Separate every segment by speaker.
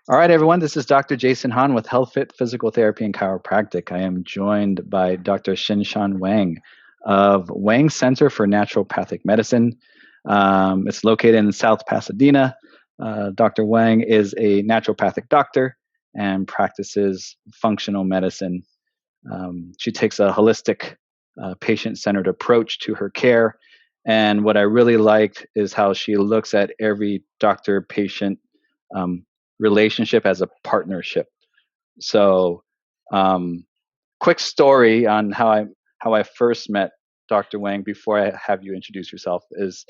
Speaker 1: All right, everyone. This is Dr. Jason Han with HealthFit Physical Therapy and Chiropractic. I am joined by Dr. Shinshan Wang of Wang Center for Naturopathic Medicine. It's located in South Pasadena. Dr. Wang is a naturopathic doctor and practices functional medicine. She takes a holistic, patient-centered approach to her care. And what I really liked is how she looks at every doctor-patient relationship as a partnership. So, um, quick story on how I first met Dr. Wang before I have you introduce yourself is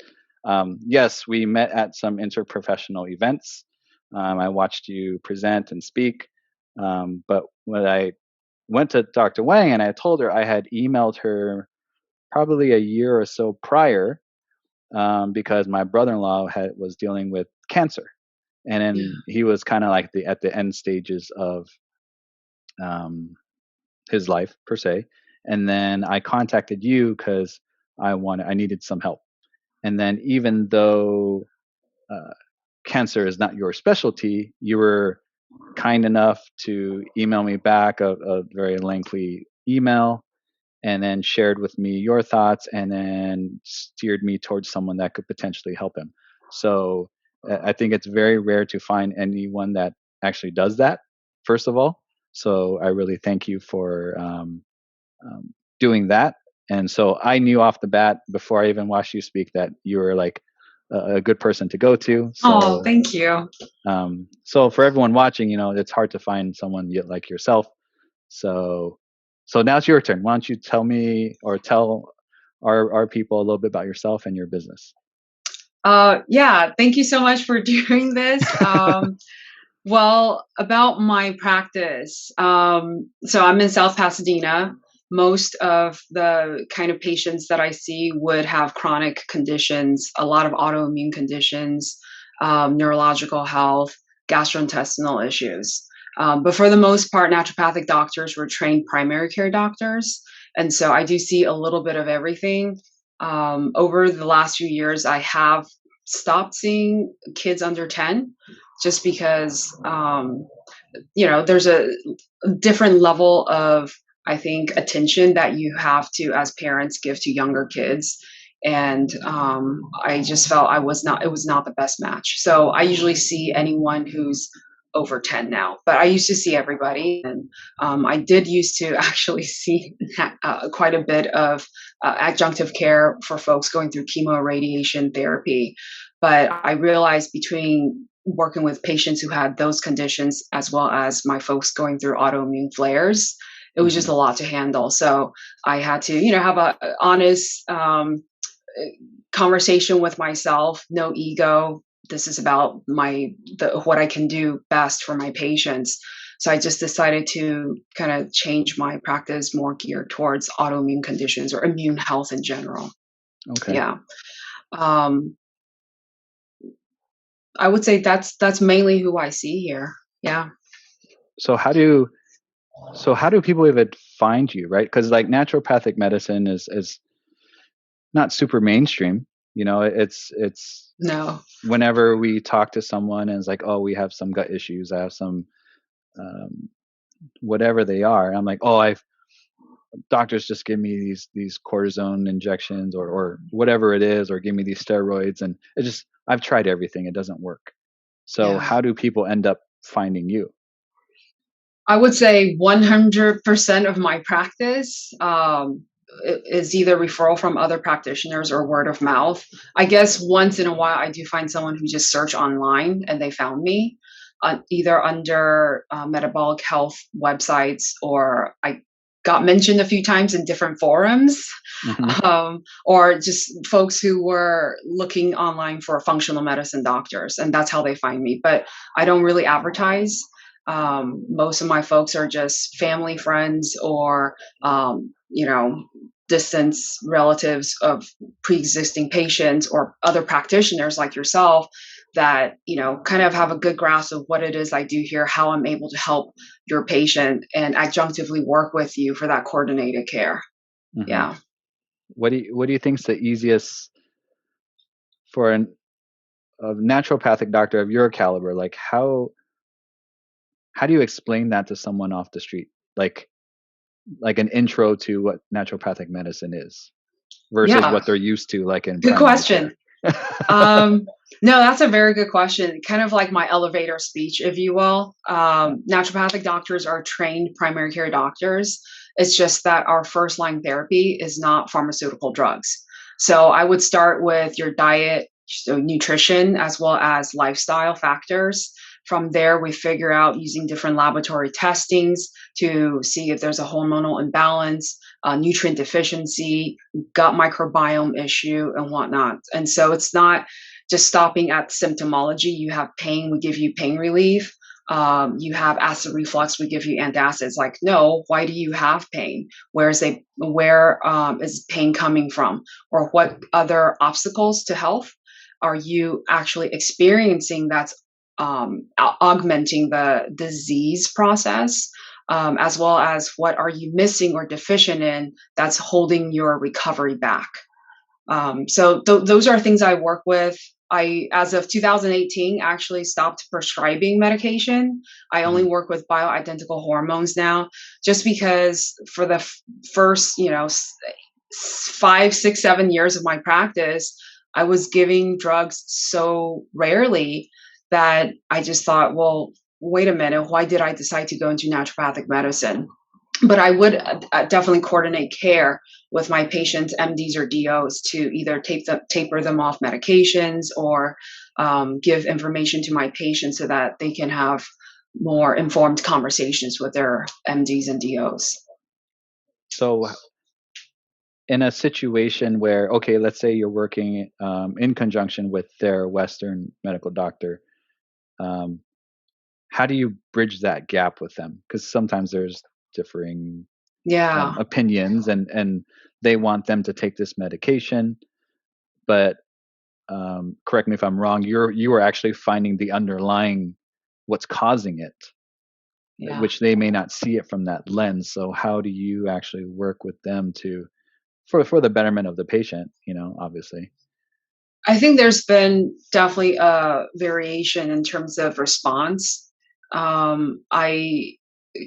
Speaker 1: yes, we met at some interprofessional events. I watched you present and speak, but when I went to Dr. Wang and I told her I had emailed her probably a year or so prior because my brother-in-law was dealing with cancer, and
Speaker 2: Yeah.
Speaker 1: then he was kind of like at the end stages of um, his life per se. And then I contacted you because I needed some help. And then even though uh, cancer is not your specialty, you were kind enough to email me back a very lengthy email and then shared with me your thoughts and then steered me towards someone that could potentially help him. So I think it's very rare to find anyone that actually does that, first of all. So I really thank you for doing that. And so I knew off the bat before I even watched you speak that you were like a good person to go to.
Speaker 2: Oh,
Speaker 1: So
Speaker 2: thank you.
Speaker 1: so for everyone watching, it's hard to find someone like yourself. So, so now it's your turn. Why don't you tell me or tell our people a little bit about yourself and your business?
Speaker 2: Yeah, thank you so much for doing this. Well, about my practice. So I'm in South Pasadena. Most of the kind of patients that I see would have chronic conditions, a lot of autoimmune conditions, neurological health, gastrointestinal issues. But for the most part, naturopathic doctors were trained primary care doctors. And so I do see a little bit of everything. Over the last few years, I have stopped seeing kids under 10 just because there's a different level of, I think, attention that you have to as parents give to younger kids. And I just felt it was not the best match. So I usually see anyone who's over 10 now, but I used to see everybody. And I did used to actually see quite a bit of adjunctive care for folks going through chemo radiation therapy. But I realized between working with patients who had those conditions as well as my folks going through autoimmune flares, it was just
Speaker 1: Hmm.
Speaker 2: a lot to handle. So I had to, have a honest conversation with myself, no ego. This is about what I can do best for my patients. So I just decided to kind of change my practice more geared towards autoimmune conditions or immune health in general.
Speaker 1: Okay.
Speaker 2: Yeah. Um, I would say that's mainly who I see here. Yeah.
Speaker 1: So how do people even find you, right? Because like naturopathic medicine is not super mainstream. It's
Speaker 2: No.
Speaker 1: whenever we talk to someone and it's like, oh, we have some gut issues, I have some um, whatever they are. I'm like, oh, I've doctors just give me these cortisone injections or whatever it is, or give me these steroids, and I've tried everything, it doesn't work. So
Speaker 2: Yeah.
Speaker 1: how do people end up finding you?
Speaker 2: I would say 100% of my practice is either referral from other practitioners or word of mouth. I guess once in a while, I do find someone who just search online and they found me, either under metabolic health websites, or I got mentioned a few times in different forums,
Speaker 1: Hmm.
Speaker 2: or just folks who were looking online for functional medicine doctors, and that's how they find me. But I don't really advertise. Most of my folks are just family, friends, or distance relatives of pre-existing patients or other practitioners like yourself that kind of have a good grasp of what it is I do here, how I'm able to help your patient, and adjunctively work with you for that coordinated care.
Speaker 1: Hmm.
Speaker 2: Yeah.
Speaker 1: What do you think is the easiest for a naturopathic doctor of your caliber? Like how do you explain that to someone off the street? Like an intro to what naturopathic medicine is versus
Speaker 2: Yeah,
Speaker 1: what they're used to, like in
Speaker 2: good
Speaker 1: primary
Speaker 2: question.
Speaker 1: care.
Speaker 2: No, that's a very good question. Kind of like my elevator speech, if you will. Naturopathic doctors are trained primary care doctors. It's just that our first line therapy is not pharmaceutical drugs. So I would start with your diet, so nutrition, as well as lifestyle factors. From there, we figure out using different laboratory testings to see if there's a hormonal imbalance, nutrient deficiency, gut microbiome issue, and whatnot. And so it's not just stopping at symptomology. You have pain, we give you pain relief. You have acid reflux, we give you antacids. Like, no, why do you have pain? Where is pain coming from? Or what other obstacles to health are you actually experiencing that's augmenting the disease process? As well as what are you missing or deficient in that's holding your recovery back. Those are things I work with. I, as of 2018, actually stopped prescribing medication. I only
Speaker 1: Mhm.
Speaker 2: work with bioidentical hormones now, just because for the first, 5, 6, 7 years of my practice, I was giving drugs so rarely that I just thought, well, wait a minute, why did I decide to go into naturopathic medicine? But I would definitely coordinate care with my patients, MDs or DOs, to either taper them off medications or give information to my patients so that they can have more informed conversations with their MDs and DOs.
Speaker 1: So in a situation where, okay, let's say you're working in conjunction with their Western medical doctor, um, how do you bridge that gap with them? Because sometimes there's differing
Speaker 2: Yeah.
Speaker 1: opinions, and they want them to take this medication, but correct me if I'm wrong. You are actually finding the underlying what's causing it,
Speaker 2: Yeah.
Speaker 1: which they may not see it from that lens. So how do you actually work with them to for the betterment of the patient? Obviously.
Speaker 2: I think there's been definitely a variation in terms of response. I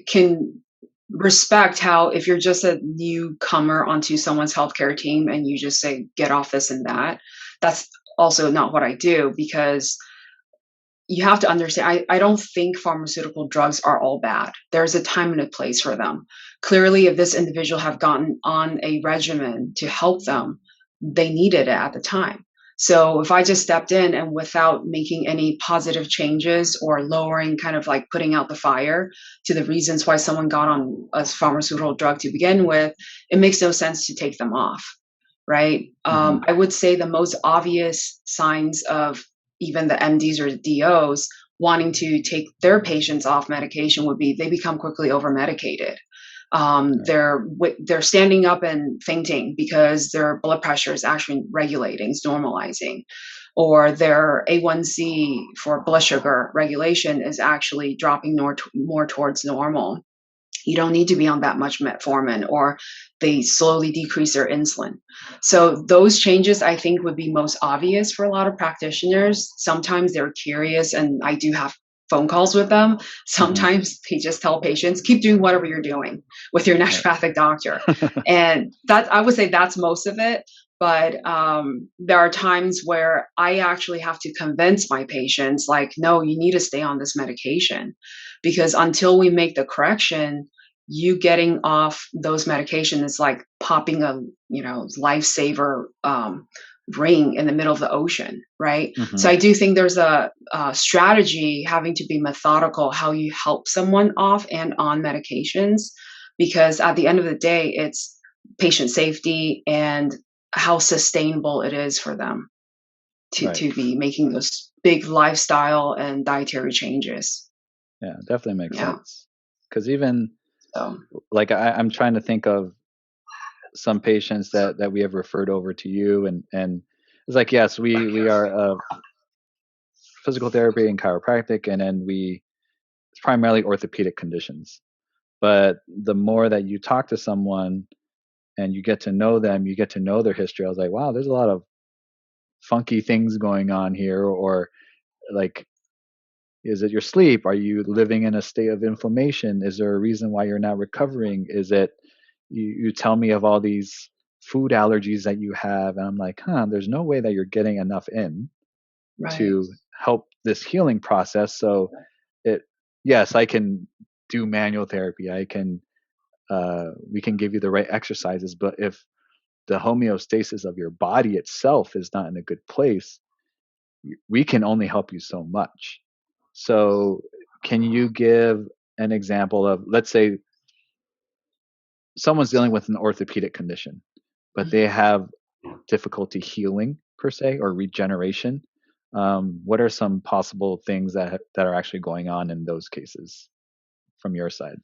Speaker 2: can respect how if you're just a newcomer onto someone's healthcare team and you just say get off this and that, that's also not what I do, because you have to understand, I don't think pharmaceutical drugs are all bad. There's a time and a place for them. Clearly, if this individual have gotten on a regimen to help them, they needed it at the time. So if I just stepped in and without making any positive changes or lowering, kind of like putting out the fire to the reasons why someone got on a pharmaceutical drug to begin with, it makes no sense to take them off, right?
Speaker 1: Hmm.
Speaker 2: I would say the most obvious signs of even the MDs or the DOs wanting to take their patients off medication would be they become quickly over medicated.
Speaker 1: Right.
Speaker 2: They're standing up and fainting because their blood pressure is actually regulating, it's normalizing, or their A1C for blood sugar regulation is actually dropping more towards normal. You don't need to be on that much metformin, or they slowly decrease their insulin. So those changes I think would be most obvious for a lot of practitioners. Sometimes they're curious, and I do have phone calls with them.
Speaker 1: Hmm.
Speaker 2: Sometimes they just tell patients, keep doing whatever you're doing with your
Speaker 1: Right.
Speaker 2: naturopathic doctor. And that, I would say that's most of it. But there are times where I actually have to convince my patients, like, no, you need to stay on this medication, because until we make the correction, you getting off those medications is like popping a lifesaver ring in the middle of the ocean, right? So
Speaker 1: Hmm.
Speaker 2: I do think there's a strategy having to be methodical how you help someone off and on medications, because at the end of the day, it's patient safety and how sustainable it is for them
Speaker 1: Right.
Speaker 2: to be making those big lifestyle and dietary changes.
Speaker 1: Yeah, definitely makes
Speaker 2: Yeah.
Speaker 1: sense. Because even
Speaker 2: So
Speaker 1: like I'm trying to think of some patients that we have referred over to you, and it's like, yes, we are physical therapy and chiropractic, and then it's primarily orthopedic conditions. But the more that you talk to someone and you get to know them, you get to know their history. I was like, wow, there's a lot of funky things going on here, or like Is it your sleep? Are you living in a state of inflammation? Is there a reason why you're not recovering? Is it you tell me of all these food allergies that you have, and I'm like, there's no way that you're getting enough in
Speaker 2: Right.
Speaker 1: to help this healing process. So it yes, I can do manual therapy. I can we can give you the right exercises, but if the homeostasis of your body itself is not in a good place, we can only help you so much. So, can you give an example of, let's say, someone's dealing with an orthopedic condition, but they have difficulty healing per se or regeneration? What are some possible things that are actually going on in those cases from your side?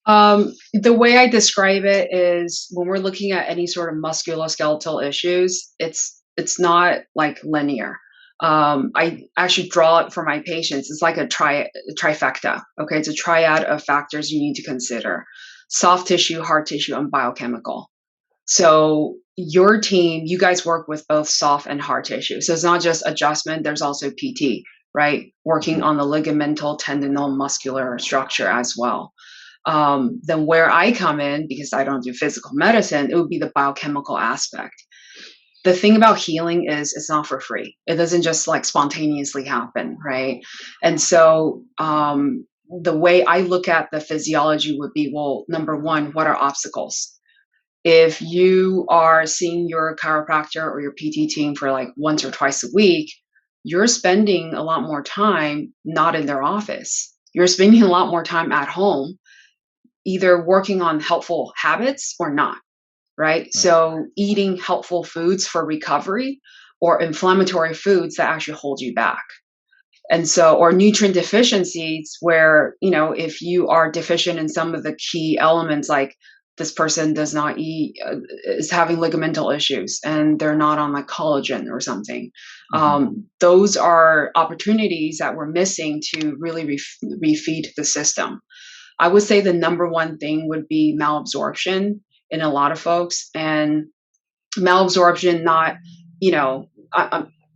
Speaker 2: The way I describe it is when we're looking at any sort of musculoskeletal issues, it's not like linear. I actually draw it for my patients. It's like a trifecta. Okay, it's a triad of factors you need to consider: soft tissue, hard tissue, and biochemical. So your team, you guys work with both soft and hard tissue. So it's not just adjustment. There's also PT, right? Working
Speaker 1: Mhm.
Speaker 2: on the ligamental, tendinal, muscular structure as well. Then where I come in, because I don't do physical medicine, it would be the biochemical aspect. The thing about healing is it's not for free. It doesn't just like spontaneously happen, right? And so the way I look at the physiology would be, well, number one, what are obstacles? If you are seeing your chiropractor or your PT team for like once or twice a week, you're spending a lot more time not in their office. You're spending a lot more time at home, either working on helpful habits or not, right?
Speaker 1: Right.
Speaker 2: So eating helpful foods for recovery or inflammatory foods that actually hold you back. And so, or nutrient deficiencies where, if you are deficient in some of the key elements, like this person does not eat, is having ligamental issues and they're not on like collagen or something.
Speaker 1: Hmm.
Speaker 2: Those are opportunities that we're missing to really refeed the system. I would say the number one thing would be malabsorption in a lot of folks, and malabsorption, not, you know,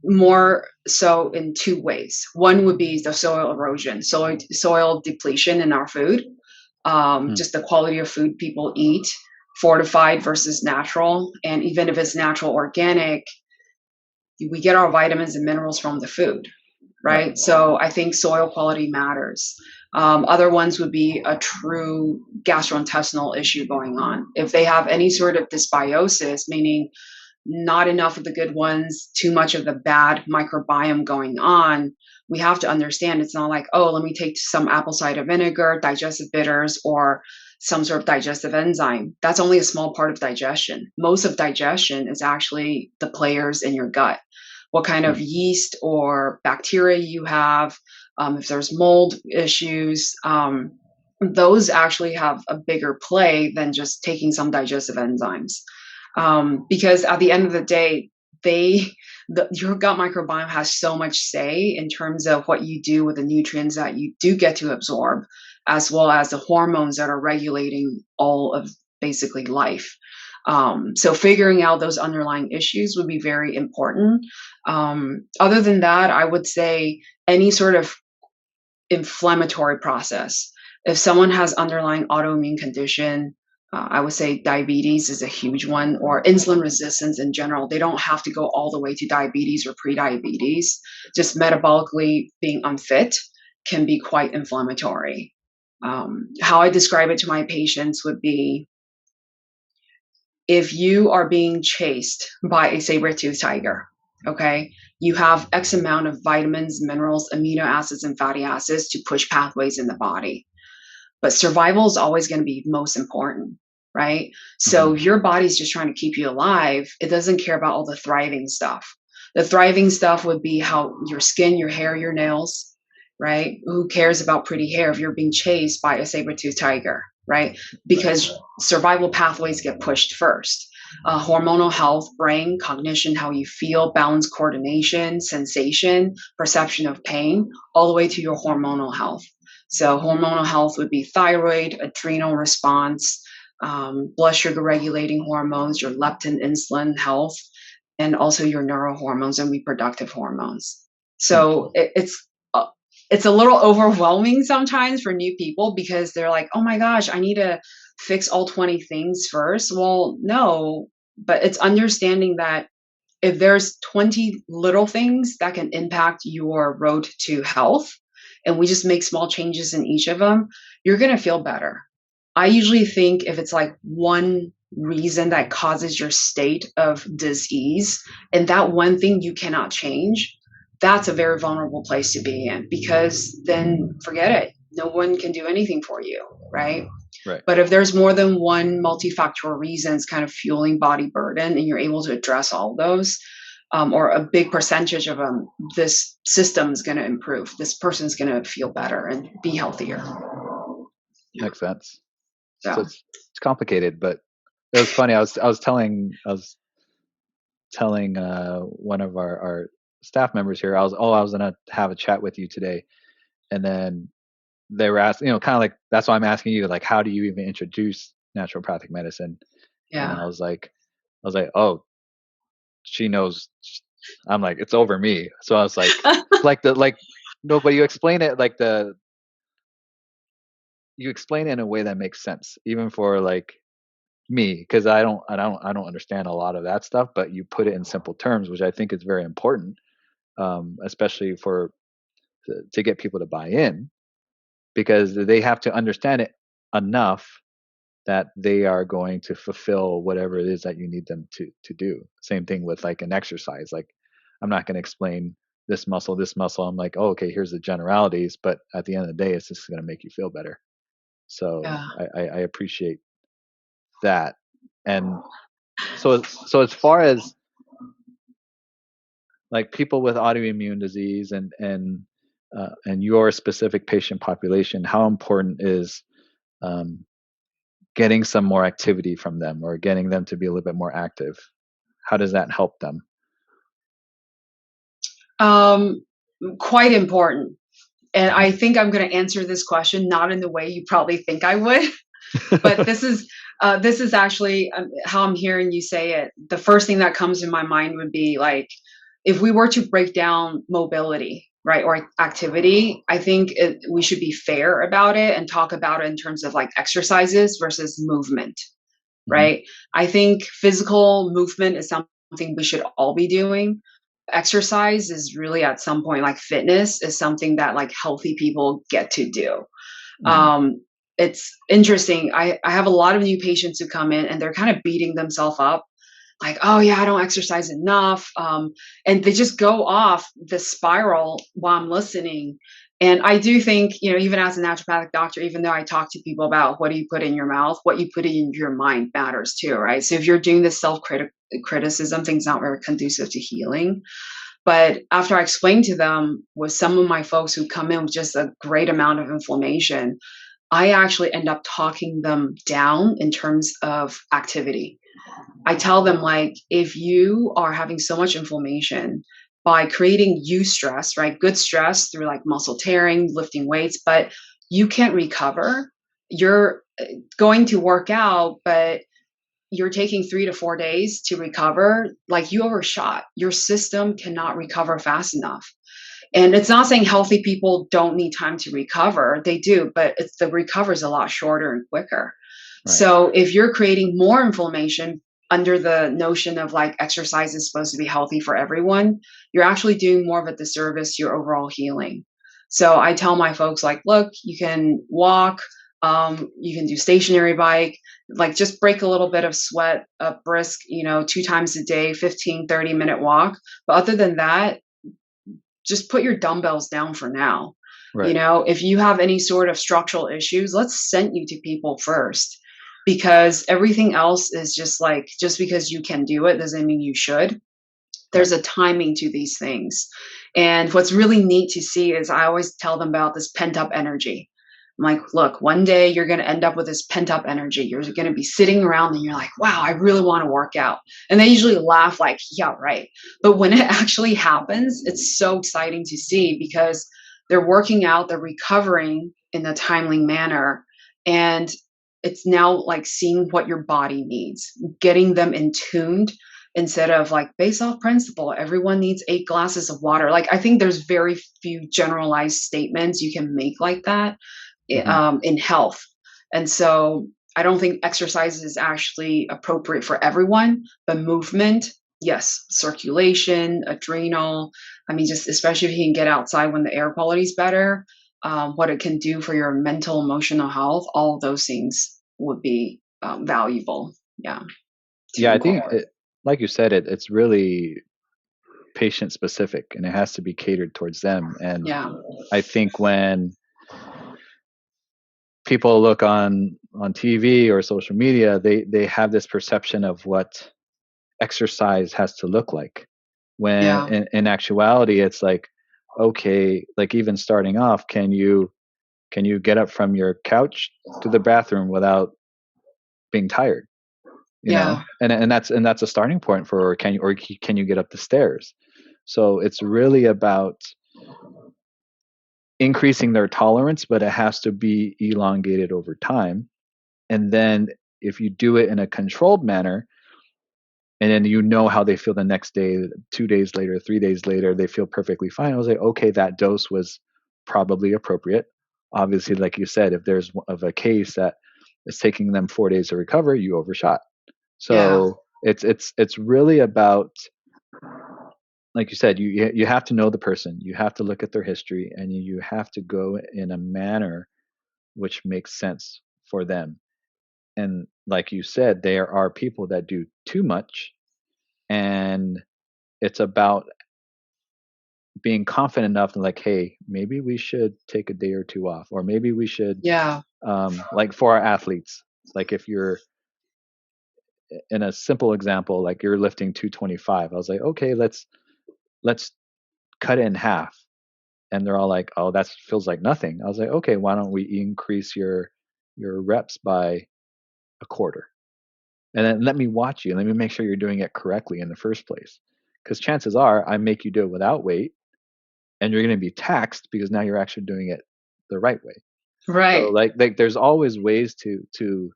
Speaker 2: more so in two ways. One would be the soil erosion, soil depletion in our food, just the quality of food people eat, fortified versus natural. And even if it's natural organic, we get our vitamins and minerals from the food,
Speaker 1: Right.
Speaker 2: right? So I think soil quality matters. Other ones would be a true gastrointestinal issue going on. If they have any sort of dysbiosis, meaning not enough of the good ones, too much of the bad microbiome going on, we have to understand it's not like, oh, let me take some apple cider vinegar, digestive bitters, or some sort of digestive enzyme. That's only a small part of digestion. Most of digestion is actually the players in your gut. What kind of yeast or bacteria you have, if there's mold issues, those actually have a bigger play than just taking some digestive enzymes. Because at the end of the day, your gut microbiome has so much say in terms of what you do with the nutrients that you do get to absorb, as well as the hormones that are regulating all of basically life. So figuring out those underlying issues would be very important. Other than that, I would say any sort of inflammatory process. If someone has underlying autoimmune condition, I would say diabetes is a huge one, or insulin resistance in general. They don't have to go all the way to diabetes or pre-diabetes. Just metabolically being unfit can be quite inflammatory. How I describe it to my patients would be, if you are being chased by a saber-toothed tiger, okay, you have X amount of vitamins, minerals, amino acids, and fatty acids to push pathways in the body. But survival is always going to be most important, right?
Speaker 1: Hmm.
Speaker 2: So if your body's just trying to keep you alive, it doesn't care about all the thriving stuff. The thriving stuff would be how your skin, your hair, your nails, right? Who cares about pretty hair if you're being chased by a saber-toothed tiger, right?
Speaker 1: Right.
Speaker 2: Because survival pathways get pushed first. Hormonal health, brain, cognition, how you feel, balance, coordination, sensation, perception of pain, all the way to your hormonal health. So hormonal health would be thyroid, adrenal response, blood sugar regulating hormones, your leptin, insulin health, and also your neurohormones and reproductive hormones.
Speaker 1: Hmm.
Speaker 2: So it's it's a little overwhelming sometimes for new people because they're like, oh my gosh, I need to fix all 20 things first. Well, no, but it's understanding that if there's 20 little things that can impact your road to health, and we just make small changes in each of them, you're going to feel better. I usually think if it's like one reason that causes your state of disease and that one thing you cannot change, that's a very vulnerable place to be in because then forget it. No one can do anything for you, right?
Speaker 1: Right.
Speaker 2: But if there's more than one multifactorial reasons kind of fueling body burden and you're able to address all of those, or a big percentage of them, this system is going to improve. This person's going to feel better and be healthier.
Speaker 1: Makes sense.
Speaker 2: So
Speaker 1: So it's complicated, but it was funny. I was telling one of our staff members here. I was gonna have a chat with you today, and then they were asking, kind of like that's why I'm asking you, like, how do you even introduce naturopathic medicine?
Speaker 2: yeah.
Speaker 1: And I was like, oh, she knows. I'm like, it's over me. So I was like, no, but you explain it you explain it in a way that makes sense, even for like me, because I don't understand a lot of that stuff, but you put it in simple terms, which I think is very important, especially to get people to buy in, because they have to understand it enough that they are going to fulfill whatever it is that you need them to do. Same thing with like an exercise. Like, I'm not going to explain this muscle. I'm like, oh, okay, here's the generalities, but at the end of the day, it's just going to make you feel better. So
Speaker 2: Yeah.
Speaker 1: I appreciate that. And so as far as like people with autoimmune disease and your specific patient population, how important is getting some more activity from them or getting them to be a little bit more active? How does that help them?
Speaker 2: Quite important. And I think I'm going to answer this question not in the way you probably think I would, but this is actually how I'm hearing you say it. The first thing that comes in my mind would be like, if we were to break down mobility, right, or activity, I think we should be fair about it and talk about it in terms of like exercises versus movement, right? I think physical movement is something we should all be doing. Exercise is really at some point like fitness is something that like healthy people get to do. It's interesting. I have a lot of new patients who come in and they're kind of beating themselves up like, oh yeah, I don't exercise enough. And they just go off the spiral while I'm listening. And I do think, even as a naturopathic doctor, even though I talk to people about what do you put in your mouth, what you put in your mind matters too, right? So if you're doing this self-criticism, things not very conducive to healing. But after I explained to them with some of my folks who come in with just a great amount of inflammation, I actually end up talking them down in terms of activity. I tell them, like, if you are having so much inflammation by creating eustress, right? Good stress through like muscle tearing, lifting weights, but you can't recover. You're going to work out, but you're taking 3 to 4 days to recover. Like, you overshot. Your system cannot recover fast enough. And it's not saying healthy people don't need time to recover. They do, but the recovery is a lot shorter and quicker. Right. So if you're creating more inflammation under the notion of like exercise is supposed to be healthy for everyone, you're actually doing more of a disservice to your overall healing. So I tell my folks, like, look, you can walk, you can do stationary bike, like just break a little bit of sweat, a brisk, 2 times a day, 15, 30-minute walk. But other than that, just put your dumbbells down for now. Right. If you have any sort of structural issues, let's send you to people first, because everything else is just because you can do it doesn't mean you should. There's a timing to these things. And what's really neat to see is I always tell them about this pent up energy. I'm like, look, one day you're going to end up with this pent up energy. You're going to be sitting around and you're like, wow, I really want to work out. And they usually laugh like, yeah, right. But when it actually happens, it's so exciting to see because they're working out, they're recovering in a timely manner. And it's now like seeing what your body needs, getting them in tuned instead of like based off principle, everyone needs 8 glasses of water. Like, I think there's very few generalized statements you can make like that
Speaker 1: Hmm.
Speaker 2: in health. And so I don't think exercise is actually appropriate for everyone, but movement, yes, circulation, adrenal. I mean, just especially if you can get outside when the air quality is better, what it can do for your mental, emotional health, all of those things would be valuable. Yeah, to
Speaker 1: Yeah, I think
Speaker 2: incorporate.
Speaker 1: like you said, it's really patient specific, and it has to be catered towards them. And
Speaker 2: Yeah,
Speaker 1: I think when people look on TV or social media, they have this perception of what exercise has to look like. When
Speaker 2: yeah,
Speaker 1: in actuality, it's like, okay, like even starting off, can you get up from your couch to the bathroom without being tired? You know,
Speaker 2: yeah,
Speaker 1: and that's a starting point for can you get up the stairs? So it's really about increasing their tolerance, but it has to be elongated over time. And then if you do it in a controlled manner, and then you know how they feel the next day, 2 days later, 3 days later, they feel perfectly fine. I was like, okay, that dose was probably appropriate. Obviously, like you said, if there's of a case that is taking them 4 days to recover, you overshot.
Speaker 2: yeah,
Speaker 1: So it's really about, like you said, you have to know the person, you have to look at their history, and you have to go in a manner which makes sense for them. And like you said, there are people that do too much, and it's about being confident enough to like, hey, maybe we should take a day or two off, or maybe we should,
Speaker 2: yeah,
Speaker 1: like for our athletes, like if you're in a simple example, like you're lifting 225, I was like, okay, let's cut it in half. And they're all like, oh, that feels like nothing. I was like, okay, why don't we increase your reps by a quarter, and then let me watch you and let me make sure you're doing it correctly in the first place, because chances are I make you do it without weight, and you're going to be taxed because now you're actually doing it the right way. So
Speaker 2: right.
Speaker 1: like there's always ways to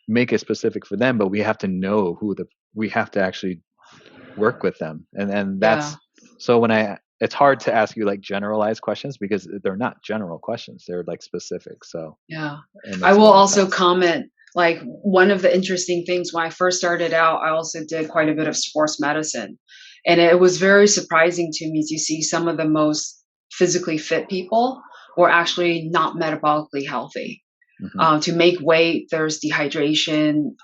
Speaker 1: make it specific for them, but we have to know we have to actually work with them. And
Speaker 2: Yeah.
Speaker 1: that's, so when I it's hard to ask you like generalized questions because they're not general questions, they're like specific. So
Speaker 2: Yeah.
Speaker 1: it
Speaker 2: I
Speaker 1: makes a
Speaker 2: will
Speaker 1: lot of
Speaker 2: also
Speaker 1: sense.
Speaker 2: comment, like, one of the interesting things when I first started out, I also did quite a bit of sports medicine. And it was very surprising to me to see some of the most physically fit people were actually not metabolically healthy.
Speaker 1: Hmm.
Speaker 2: To make weight, there's dehydration,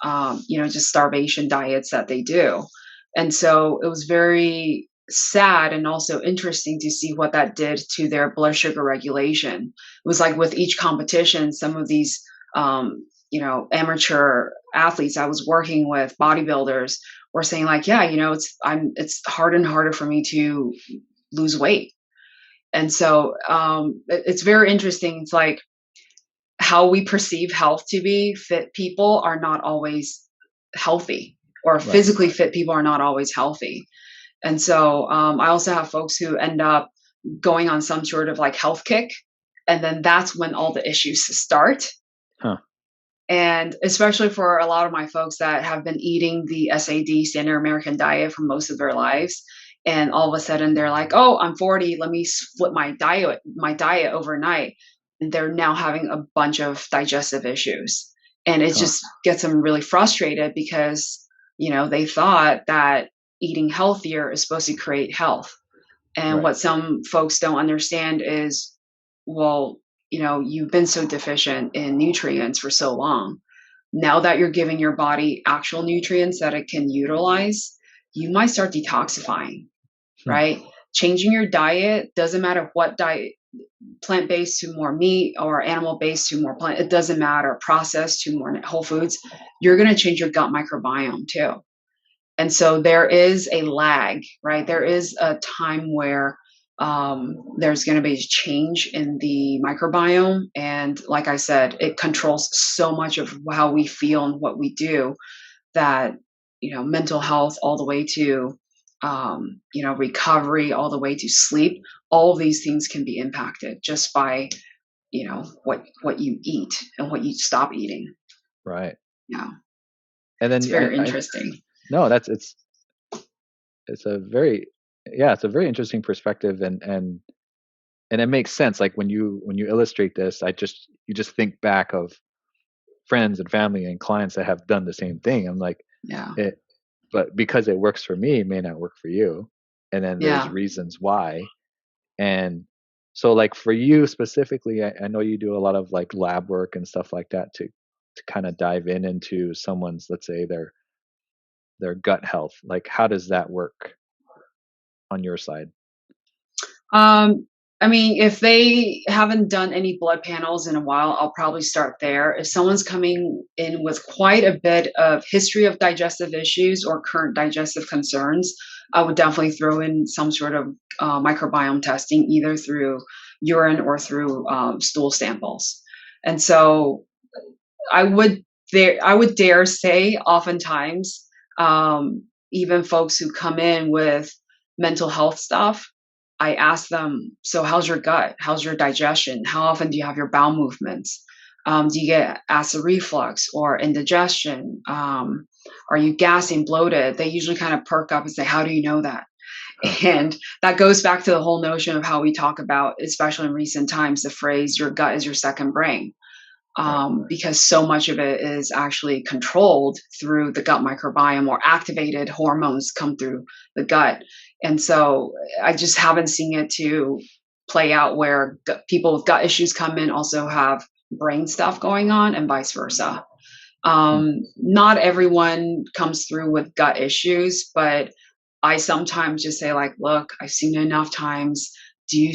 Speaker 2: just starvation diets that they do. And so it was very sad and also interesting to see what that did to their blood sugar regulation. It was like with each competition, some of these, amateur athletes I was working with, bodybuilders, were saying like, yeah, it's harder and harder for me to lose weight. And so it's very interesting. It's like how we perceive health to be, fit people are not always healthy, or
Speaker 1: Right.
Speaker 2: physically fit people are not always healthy. And so I also have folks who end up going on some sort of like health kick. And then that's when all the issues start.
Speaker 1: Huh.
Speaker 2: And especially for a lot of my folks that have been eating the SAD, standard American diet, for most of their lives. And all of a sudden they're like, oh, I'm 40. Let me flip my diet overnight. And they're now having a bunch of digestive issues. And it
Speaker 1: Huh.
Speaker 2: just gets them really frustrated because, they thought that eating healthier is supposed to create health. And
Speaker 1: Right.
Speaker 2: what some folks don't understand is, well, you've been so deficient in nutrients for so long. Now that you're giving your body actual nutrients that it can utilize, you might start detoxifying,
Speaker 1: Hmm.
Speaker 2: right? Changing your diet, doesn't matter what diet, plant based to more meat or animal based to more plant, it doesn't matter, processed to more whole foods, you're going to change your gut microbiome too. And so there is a lag, right? There is a time where there's going to be change in the microbiome. And like I said, it controls so much of how we feel and what we do, that, mental health, all the way to, recovery, all the way to sleep, all of these things can be impacted just by, what you eat and what you stop eating.
Speaker 1: Right.
Speaker 2: Yeah.
Speaker 1: And
Speaker 2: It's
Speaker 1: then
Speaker 2: very interesting.
Speaker 1: no, it's a very, it's a very interesting perspective, and it makes sense. Like when you illustrate this, you just think back of friends and family and clients that have done the same thing. I'm like,
Speaker 2: Yeah.
Speaker 1: it, but because it works for me, it may not work for you. And then there's
Speaker 2: Yeah.
Speaker 1: reasons why. And so like for you specifically, I know you do a lot of like lab work and stuff like that to kind of dive into someone's, let's say their gut health. Like how does that work on your side?
Speaker 2: Um, I mean, if they haven't done any blood panels in a while, I'll probably start there. If someone's coming in with quite a bit of history of digestive issues or current digestive concerns, I would definitely throw in some sort of microbiome testing, either through urine or through stool samples. And so I would dare say, oftentimes, even folks who come in with mental health stuff, I ask them, so how's your gut? How's your digestion? How often do you have your bowel movements? Do you get acid reflux or indigestion? Are you gassing, bloated? They usually kind of perk up and say, how do you know that?
Speaker 1: Huh.
Speaker 2: And that goes back to the whole notion of how we talk about, especially in recent times, the phrase, your gut is your second brain.
Speaker 1: Right.
Speaker 2: Because so much of it is actually controlled through the gut microbiome, or activated hormones come through the gut. And so I just haven't seen it to play out where people with gut issues come in also have brain stuff going on, and vice versa.
Speaker 1: Hmm.
Speaker 2: Not everyone comes through with gut issues, but I sometimes just say, like, look, I've seen it enough times. Do you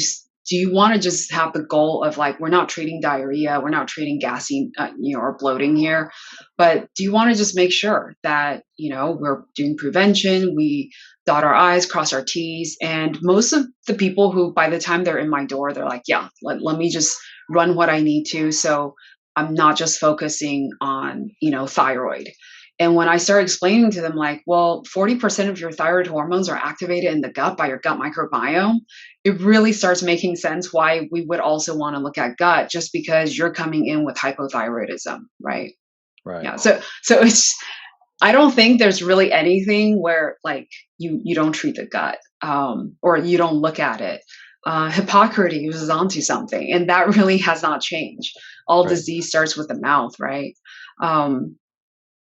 Speaker 2: do you want to just have the goal of, like, we're not treating diarrhea, we're not treating gassing, or bloating here, but do you want to just make sure that we're doing prevention, we dot our I's, cross our T's, and most of the people who, by the time they're in my door, they're like, yeah, let me just run what I need to, so I'm not just focusing on thyroid. And when I start explaining to them, like, well, 40% of your thyroid hormones are activated in the gut by your gut microbiome, it really starts making sense why we would also want to look at gut, just because you're coming in with hypothyroidism, right?
Speaker 1: Right.
Speaker 2: Yeah. So it's, I don't think there's really anything where, like, you don't treat the gut, or you don't look at it. Hippocrates was onto something, and that really has not changed. All
Speaker 1: Right.
Speaker 2: disease starts with the mouth, right? Um,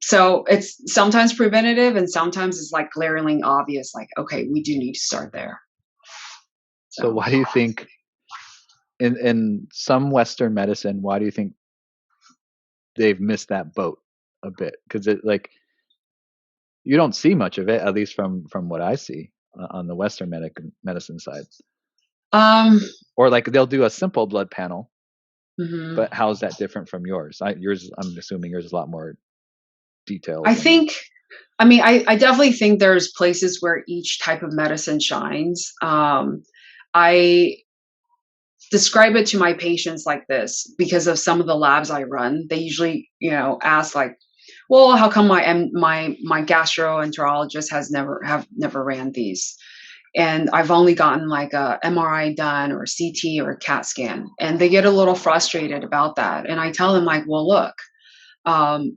Speaker 2: so it's sometimes preventative, and sometimes it's like glaringly obvious, like, okay, we do need to start there.
Speaker 1: So
Speaker 2: So
Speaker 1: why do you think in some Western medicine, why do you think they've missed that boat a bit? Because it like you don't see much of it, at least from what I see on the Western medicine side.
Speaker 2: um
Speaker 1: Or like they'll do a simple blood panel,
Speaker 2: mhm.
Speaker 1: but how's that different from yours? Yours, I'm assuming yours is a lot more
Speaker 2: I
Speaker 1: detailed and
Speaker 2: think, I mean, I definitely think there's places where each type of medicine shines. I describe it to my patients like this because of some of the labs I run. They usually, ask, like, well, how come my gastroenterologist has never ran these? And I've only gotten like a MRI done, or CT, or a CAT scan, and they get a little frustrated about that. And I tell them, like, well, look,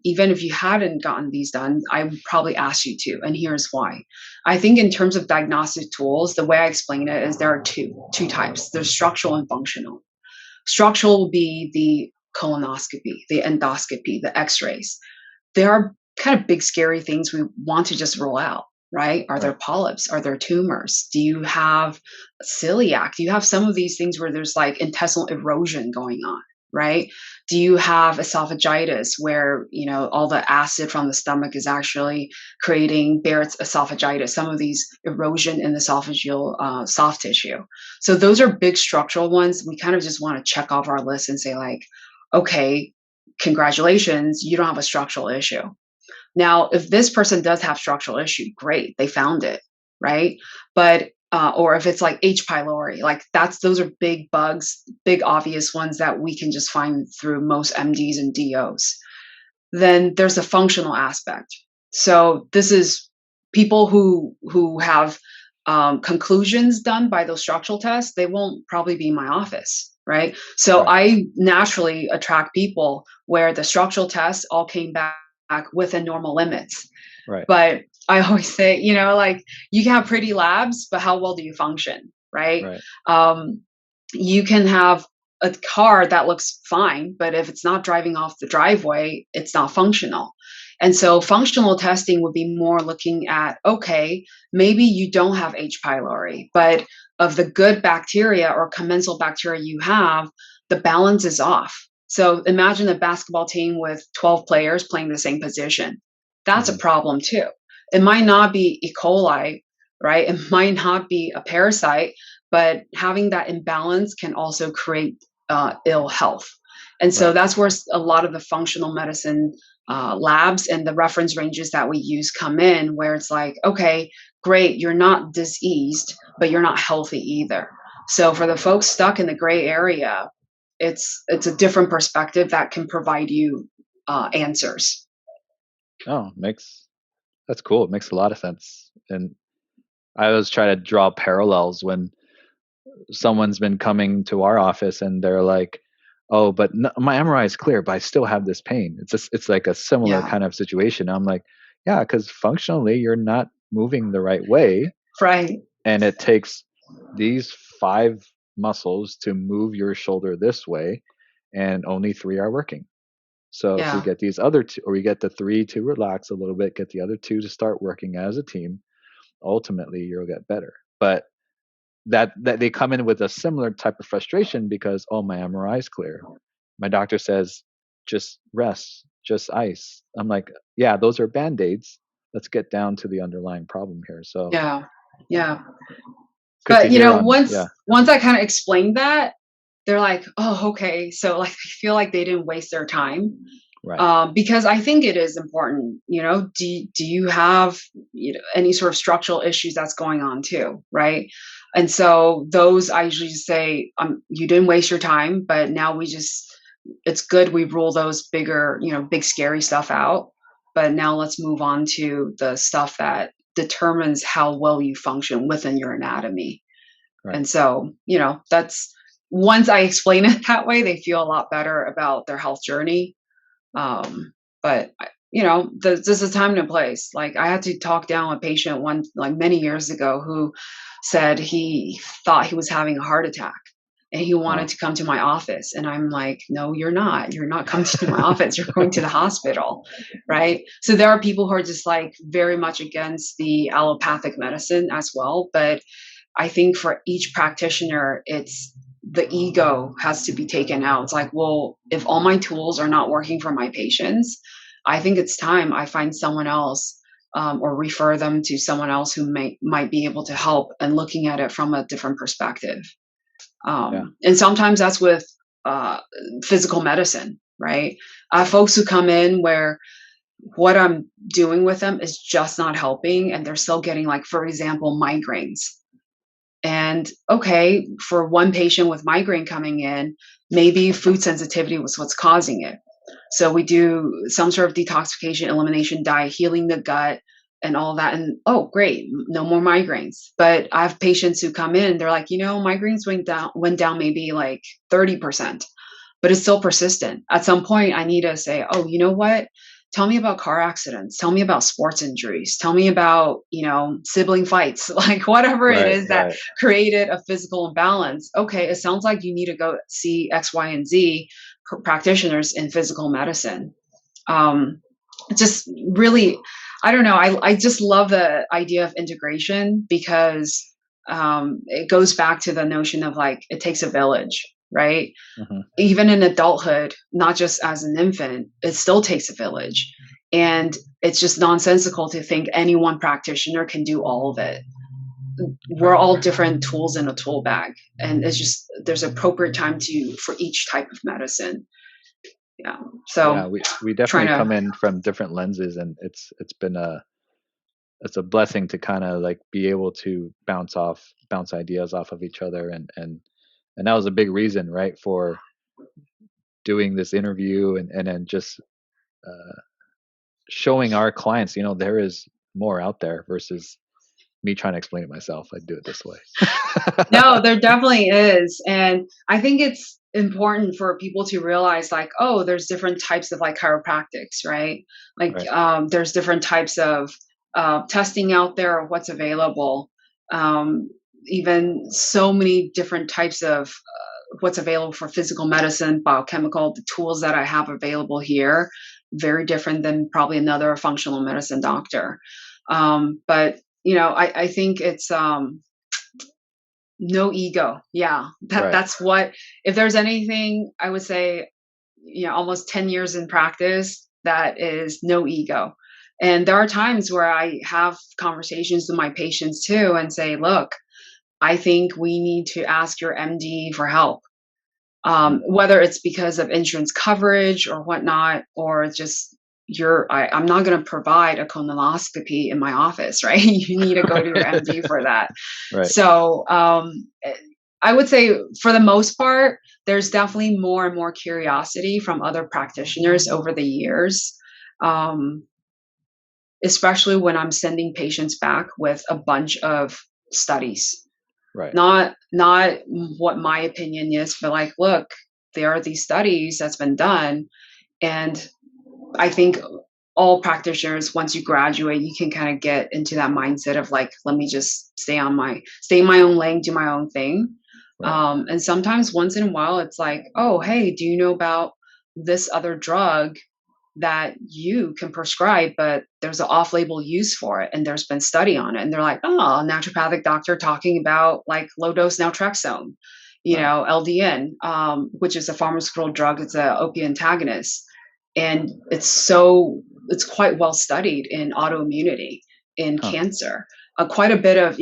Speaker 2: even if you hadn't gotten these done, I would probably ask you to. And here's why. I think in terms of diagnostic tools, the way I explain it is there are two types. There's structural and functional. Structural will be the colonoscopy, the endoscopy, the x-rays. There are kind of big, scary things we want to just rule out, right? Are there
Speaker 1: right,
Speaker 2: polyps? Are there tumors? Do you have celiac? Do you have some of these things where there's like intestinal erosion going on? Right? Do you have esophagitis where, all the acid from the stomach is actually creating Barrett's esophagitis, some of these erosion in the esophageal soft tissue? So those are big structural ones. We kind of just want to check off our list and say, like, okay, congratulations, you don't have a structural issue. Now, if this person does have structural issue, great, they found it, right? But or if it's like H. pylori, like those are big bugs, big obvious ones that we can just find through most MDs and DOs. Then there's a functional aspect. So this is people who have conclusions done by those structural tests. They won't probably be in my office, right? So
Speaker 1: right,
Speaker 2: I naturally attract people where the structural tests all came back within normal limits.
Speaker 1: Right.
Speaker 2: But I always say, like, you can have pretty labs, but how well do you function, right?
Speaker 1: Right.
Speaker 2: You can have a car that looks fine, but if it's not driving off the driveway, it's not functional. And so functional testing would be more looking at, okay, maybe you don't have H. pylori, but of the good bacteria or commensal bacteria you have, the balance is off. So imagine a basketball team with 12 players playing the same position. That's a problem too. It might not be E. coli, right? It might not be a parasite, but having that imbalance can also create ill health. And so
Speaker 1: Right.
Speaker 2: that's where a lot of the functional medicine labs and the reference ranges that we use come in, where it's like, okay, great, you're not diseased, but you're not healthy either. So for the folks stuck in the gray area, it's a different perspective that can provide you answers.
Speaker 1: Oh, that's cool. It makes a lot of sense. And I always try to draw parallels when someone's been coming to our office and they're like, "Oh, but my MRI is clear, but I still have this pain." It's like a similar
Speaker 2: Yeah.
Speaker 1: kind of situation. I'm like, "Yeah, because functionally you're not moving the right way,
Speaker 2: Right.
Speaker 1: and it takes these 5 muscles to move your shoulder this way, and only 3 are working. So if we
Speaker 2: Yeah.
Speaker 1: get these other 2, or we get the 3 to relax a little bit, get the other 2 to start working as a team, ultimately you'll get better." But that they come in with a similar type of frustration because, "Oh, my MRI is clear. My doctor says just rest, just ice." I'm like, "Yeah, those are band-aids. Let's get down to the underlying problem here." So
Speaker 2: Yeah. Yeah.
Speaker 1: good to
Speaker 2: But
Speaker 1: hear on,
Speaker 2: once
Speaker 1: yeah,
Speaker 2: once I kind of explained that, they're like, "Oh, okay." So like, I feel like they didn't waste their time.
Speaker 1: right,
Speaker 2: Because I think it is important. Do you have any sort of structural issues that's going on too, right? And so those I usually just say, you didn't waste your time, but now it's good we rule those bigger, big scary stuff out. But now let's move on to the stuff that determines how well you function within your anatomy.
Speaker 1: right.
Speaker 2: And so, that's once I explain it that way, they feel a lot better about their health journey. But this is a time and a place. Like, I had to talk down a patient like many years ago, who said he thought he was having a heart attack and he wanted
Speaker 1: Wow.
Speaker 2: to come to my office. And I'm like, no, you're not. You're not coming to my office. You're going to the hospital. Right. So there are people who are just like very much against the allopathic medicine as well. But I think for each practitioner, it's the ego has to be taken out. It's like, well, if all my tools are not working for my patients, I think it's time I find someone else, or refer them to someone else who might be able to help, and looking at it from a different perspective.
Speaker 1: Yeah.
Speaker 2: And sometimes that's with physical medicine, right? Folks who come in where what I'm doing with them is just not helping, and they're still getting, like, for example, migraines. And okay, for one patient with migraine coming in, maybe food sensitivity was what's causing it. So we do some sort of detoxification, elimination diet, healing the gut, and all that. And oh, great, no more migraines. But I have patients who come in, they're like, migraines went down maybe like 30%, but it's still persistent. At some point, I need to say, oh, you know what? Tell me about car accidents. Tell me about sports injuries. Tell me about, sibling fights, like whatever it
Speaker 1: Right,
Speaker 2: is that
Speaker 1: right.
Speaker 2: created a physical imbalance. Okay, it sounds like you need to go see X, Y, and Z practitioners in physical medicine. Just really, I don't know. I just love the idea of integration, because it goes back to the notion of, like, it takes a village, right?
Speaker 1: Mhm.
Speaker 2: Even in adulthood, not just as an infant, it still takes a village. And it's just nonsensical to think any one practitioner can do all of it. We're all different tools in a tool bag. And it's just, there's appropriate time for each type of medicine. Yeah.
Speaker 1: Yeah,
Speaker 2: So
Speaker 1: we
Speaker 2: trying
Speaker 1: definitely
Speaker 2: to,
Speaker 1: come in from different lenses, and it's a blessing to kind of like be able to bounce ideas off of each other, and that was a big reason, right, for doing this interview, and then just uh, showing our clients, there is more out there versus me trying to explain it myself. I do it this way.
Speaker 2: no, there definitely is. And I think it's important for people to realize like, oh, there's different types of like chiropractics, right? Like there's different types of testing out there of what's available. Even so many different types of what's available for physical medicine, biochemical, the tools that I have available here, very different than probably another functional medicine doctor. But I think it's no ego. Yeah, that's what, if there's anything, I would say, almost 10 years in practice, that is no ego. And there are times where I have conversations with my patients too and say, look, I think we need to ask your MD for help. Whether it's because of insurance coverage or whatnot, or just I'm not going to provide a colonoscopy in my office, right? You need to go to your MD for that. So I would say for the most part, there's definitely more and more curiosity from other practitioners over the years, especially when I'm sending patients back with a bunch of studies. Not what my opinion is, but like, look, there are these studies that's been done. And I think all practitioners, once you graduate, you can kind of get into that mindset of like, let me just stay in my own lane, do my own thing. And sometimes once in a while, it's like, oh, hey, do you know about this other drug that you can prescribe, but there's an off-label use for it, and there's been study on it, and they're like, oh, a naturopathic doctor talking about like low-dose naltrexone, LDN, which is a pharmaceutical drug. It's an opioid antagonist, and it's quite well studied in autoimmunity, in cancer, quite a bit of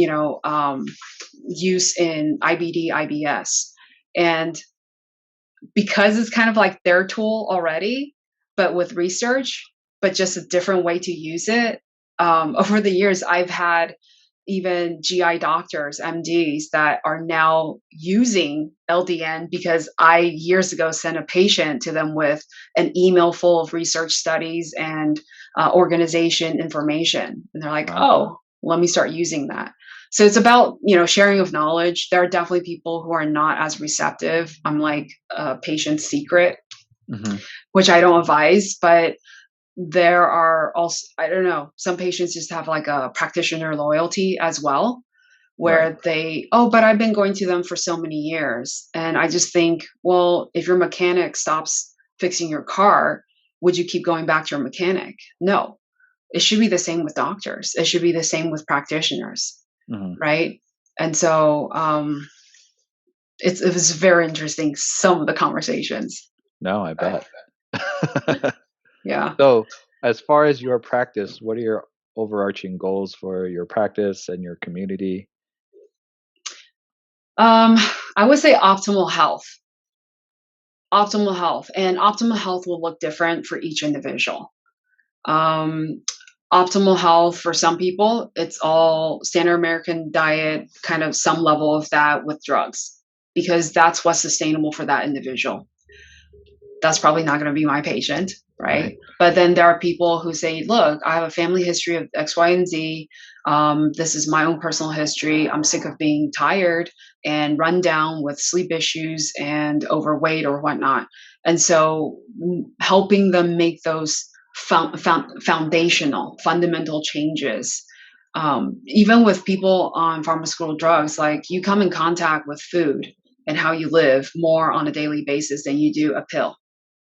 Speaker 2: use in IBD, IBS, and because it's kind of like their tool already, but with research, but just a different way to use it. Over the years, I've had even GI doctors, MDs, that are now using LDN because I years ago sent a patient to them with an email full of research studies and organization information. And they're like, oh, let me start using that. So it's about, sharing of knowledge. There are definitely people who are not as receptive. I'm like a patient's secret, which I don't advise, but there are also, I don't know, some patients just have like a practitioner loyalty as well, where but I've been going to them for so many years. And I just think, well, if your mechanic stops fixing your car, would you keep going back to your mechanic? No. It should be the same with doctors. It should be the same with practitioners, right? And so it was very interesting, some of the conversations.
Speaker 1: No, I bet.
Speaker 2: Yeah.
Speaker 1: So as far as your practice, what are your overarching goals for your practice and your community?
Speaker 2: I would say optimal health. Optimal health. And optimal health will look different for each individual. Optimal health for some people, it's all standard American diet, kind of some level of that with drugs, because that's what's sustainable for that individual. That's probably not going to be my patient, right? But then there are people who say, look, I have a family history of X, Y, and Z. This is my own personal history. I'm sick of being tired and run down with sleep issues and overweight or whatnot. And so helping them make those fundamental changes. Even with people on pharmaceutical drugs, like you come in contact with food and how you live more on a daily basis than you do a pill,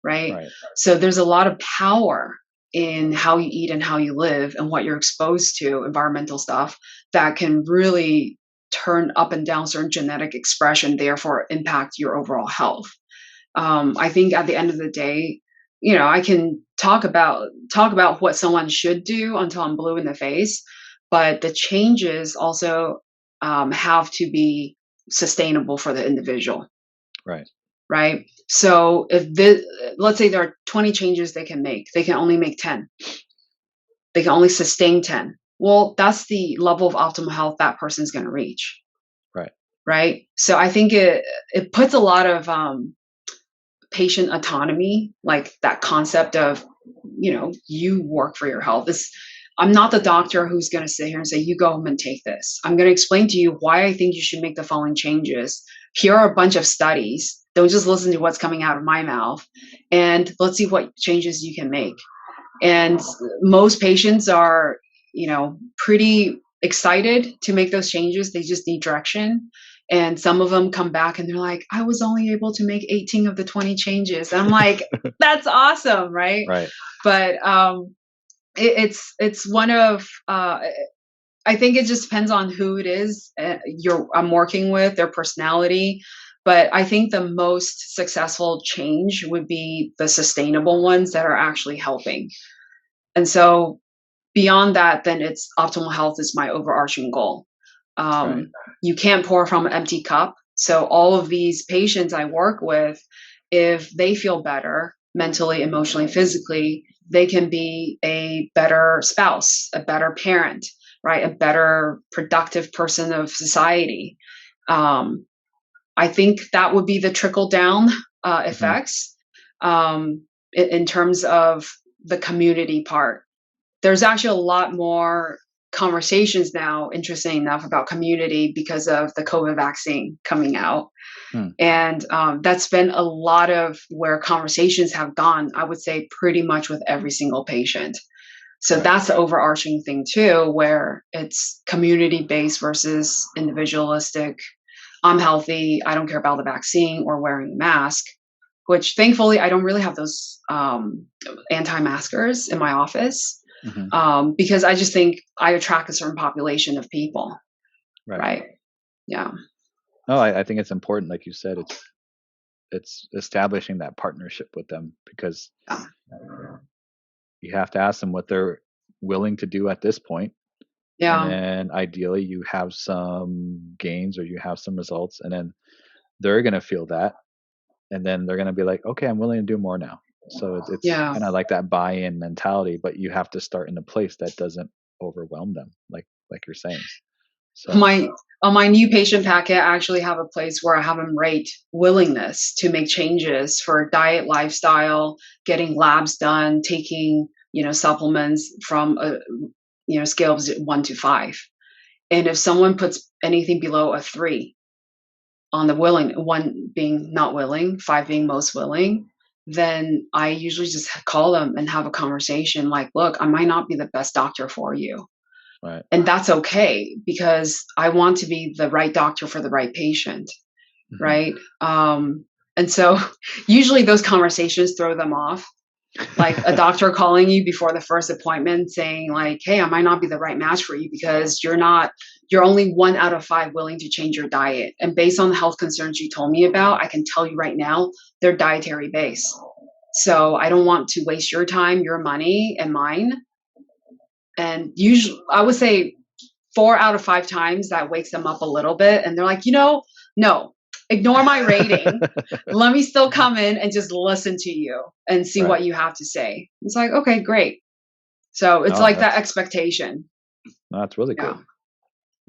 Speaker 2: right? So there's a lot of power in how you eat and how you live and what you're exposed to, environmental stuff, that can really turn up and down certain genetic expression, therefore impact your overall health. I think at the end of the day, I can talk about what someone should do until I'm blue in the face, but the changes also have to be sustainable for the individual. Right. So let's say there are 20 changes they can make, they can only make 10. They can only sustain 10. Well, that's the level of optimal health that person's going to reach. Right. So I think it puts a lot of patient autonomy, like that concept of, you work for your health. I'm not the doctor who's going to sit here and say, you go home and take this. I'm going to explain to you why I think you should make the following changes. Here are a bunch of studies Don't just listen to what's coming out of my mouth, and let's see what changes you can make. And most patients are, pretty excited to make those changes. They just need direction. And some of them come back and they're like, I was only able to make 18 of the 20 changes. And I'm like, that's awesome, right?
Speaker 1: Right.
Speaker 2: But it's one of I think it just depends on who it is I'm working with, their personality. But I think the most successful change would be the sustainable ones that are actually helping. And so beyond that, then it's optimal health is my overarching goal.
Speaker 1: Right.
Speaker 2: You can't pour from an empty cup. So all of these patients I work with, if they feel better mentally, emotionally, physically, they can be a better spouse, a better parent, right? A better productive person of society. I think that would be the trickle down effects in terms of the community part. There's actually a lot more conversations now, interesting enough, about community because of the COVID vaccine coming out. And that's been a lot of where conversations have gone, I would say pretty much with every single patient. So that's the overarching thing too, where it's community-based versus individualistic. I'm healthy. I don't care about the vaccine or wearing a mask, which thankfully I don't really have those anti-maskers in my office. Because I just think I attract a certain population of people. Right. Yeah.
Speaker 1: No, I think it's important, like you said, it's establishing that partnership with them, because you have to ask them what they're willing to do at this point.
Speaker 2: Yeah.
Speaker 1: And then ideally you have some gains or you have some results, and then they're going to feel that. And then they're going to be like, okay, I'm willing to do more now. So it's kind of like that buy-in mentality, but you have to start in a place that doesn't overwhelm them, like you're saying. So
Speaker 2: on my new patient packet, I actually have a place where I have them rate willingness to make changes for diet, lifestyle, getting labs done, taking, supplements from a, scale of 1 to 5. And if someone puts anything below a 3 on the willing, 1 being not willing, 5 being most willing, then I usually just call them and have a conversation like, look, I might not be the best doctor for you.
Speaker 1: Right.
Speaker 2: And that's okay, because I want to be the right doctor for the right patient. Right. And so usually those conversations throw them off. Like a doctor calling you before the first appointment saying like, hey, I might not be the right match for you because you're only 1 out of 5 willing to change your diet. And based on the health concerns you told me about, I can tell you right now, they're dietary based. So I don't want to waste your time, your money, and mine. And usually I would say 4 out of 5 times that wakes them up a little bit. And they're like, no, ignore my rating. Let me still come in and just listen to you and see what you have to say. It's like, okay, great. So it's like that expectation.
Speaker 1: No, that's really good.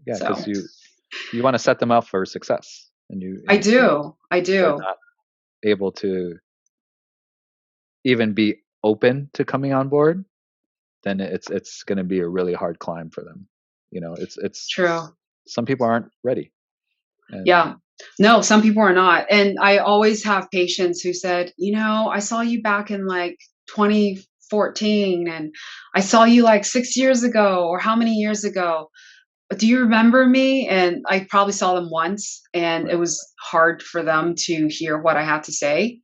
Speaker 1: Yeah, because you want to set them up for success. I
Speaker 2: do.
Speaker 1: They're not able to even be open to coming on board, then it's going to be a really hard climb for them. It's
Speaker 2: true.
Speaker 1: Some people aren't ready.
Speaker 2: No, some people are not. And I always have patients who said, I saw you back in like 2014 and I saw you like 6 years ago, or how many years ago? Do you remember me? And I probably saw them once, and it was hard for them to hear what I had to say.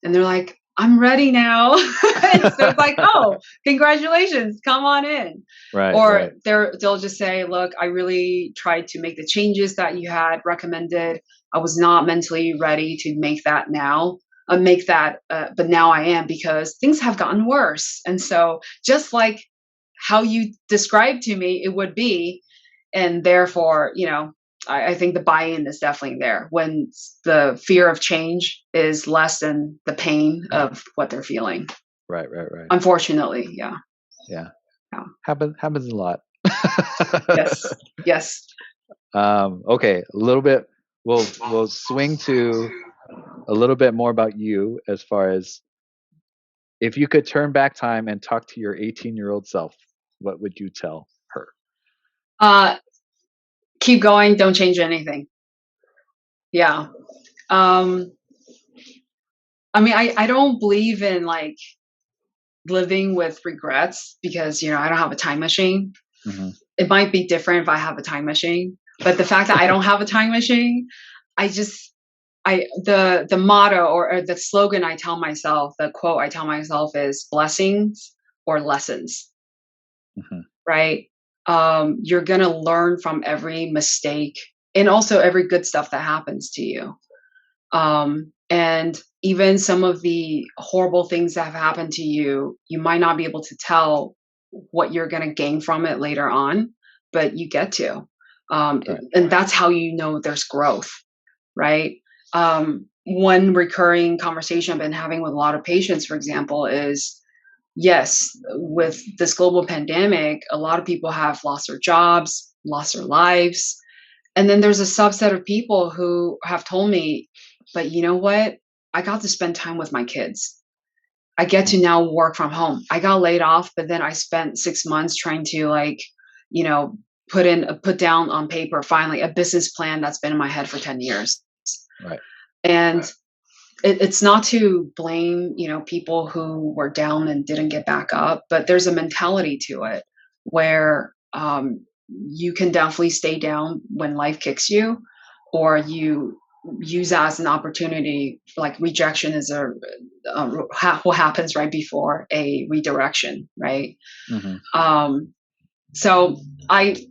Speaker 2: And they're like, I'm ready now. And so it's like, oh, congratulations, come on in. Or they'll just say, look, I really tried to make the changes that you had recommended. I was not mentally ready to make that now. But now I am, because things have gotten worse. And so just like how you described to me, it would be. And therefore, I think the buy-in is definitely there when the fear of change is less than the pain of what they're feeling.
Speaker 1: Right.
Speaker 2: Unfortunately, yeah.
Speaker 1: Happens a lot.
Speaker 2: Yes.
Speaker 1: Okay, a little bit. We'll swing to a little bit more about you, as far as if you could turn back time and talk to your 18-year-old self, what would you tell her?
Speaker 2: Keep going. Don't change anything. Yeah. I mean, I don't believe in like living with regrets because, I don't have a time machine.
Speaker 1: Mm-hmm.
Speaker 2: It might be different if I have a time machine, but the fact that I don't have a time machine, I just, the motto or the slogan I tell myself, the quote I tell myself is blessings or lessons,
Speaker 1: Mm-hmm.
Speaker 2: right? You're going to learn from every mistake and also every good stuff that happens to you. And even some of the horrible things that have happened to you, you might not be able to tell what you're going to gain from it later on, but you get to.
Speaker 1: Right.
Speaker 2: And that's how you know there's growth, right? One recurring conversation I've been having with a lot of patients, for example, is yes, with this global pandemic, a lot of people have lost their jobs, lost their lives. And then there's a subset of people who have told me, but you know what? I got to spend time with my kids. I get to now work from home. I got laid off, but then I spent 6 months trying to put down on paper finally a business plan that's been in my head for 10 years.
Speaker 1: Right.
Speaker 2: And it's not to blame, people who were down and didn't get back up, but there's a mentality to it where you can definitely stay down when life kicks you, or you use that as an opportunity. Like rejection is what happens right before a redirection, right?
Speaker 1: Mm-hmm.
Speaker 2: So I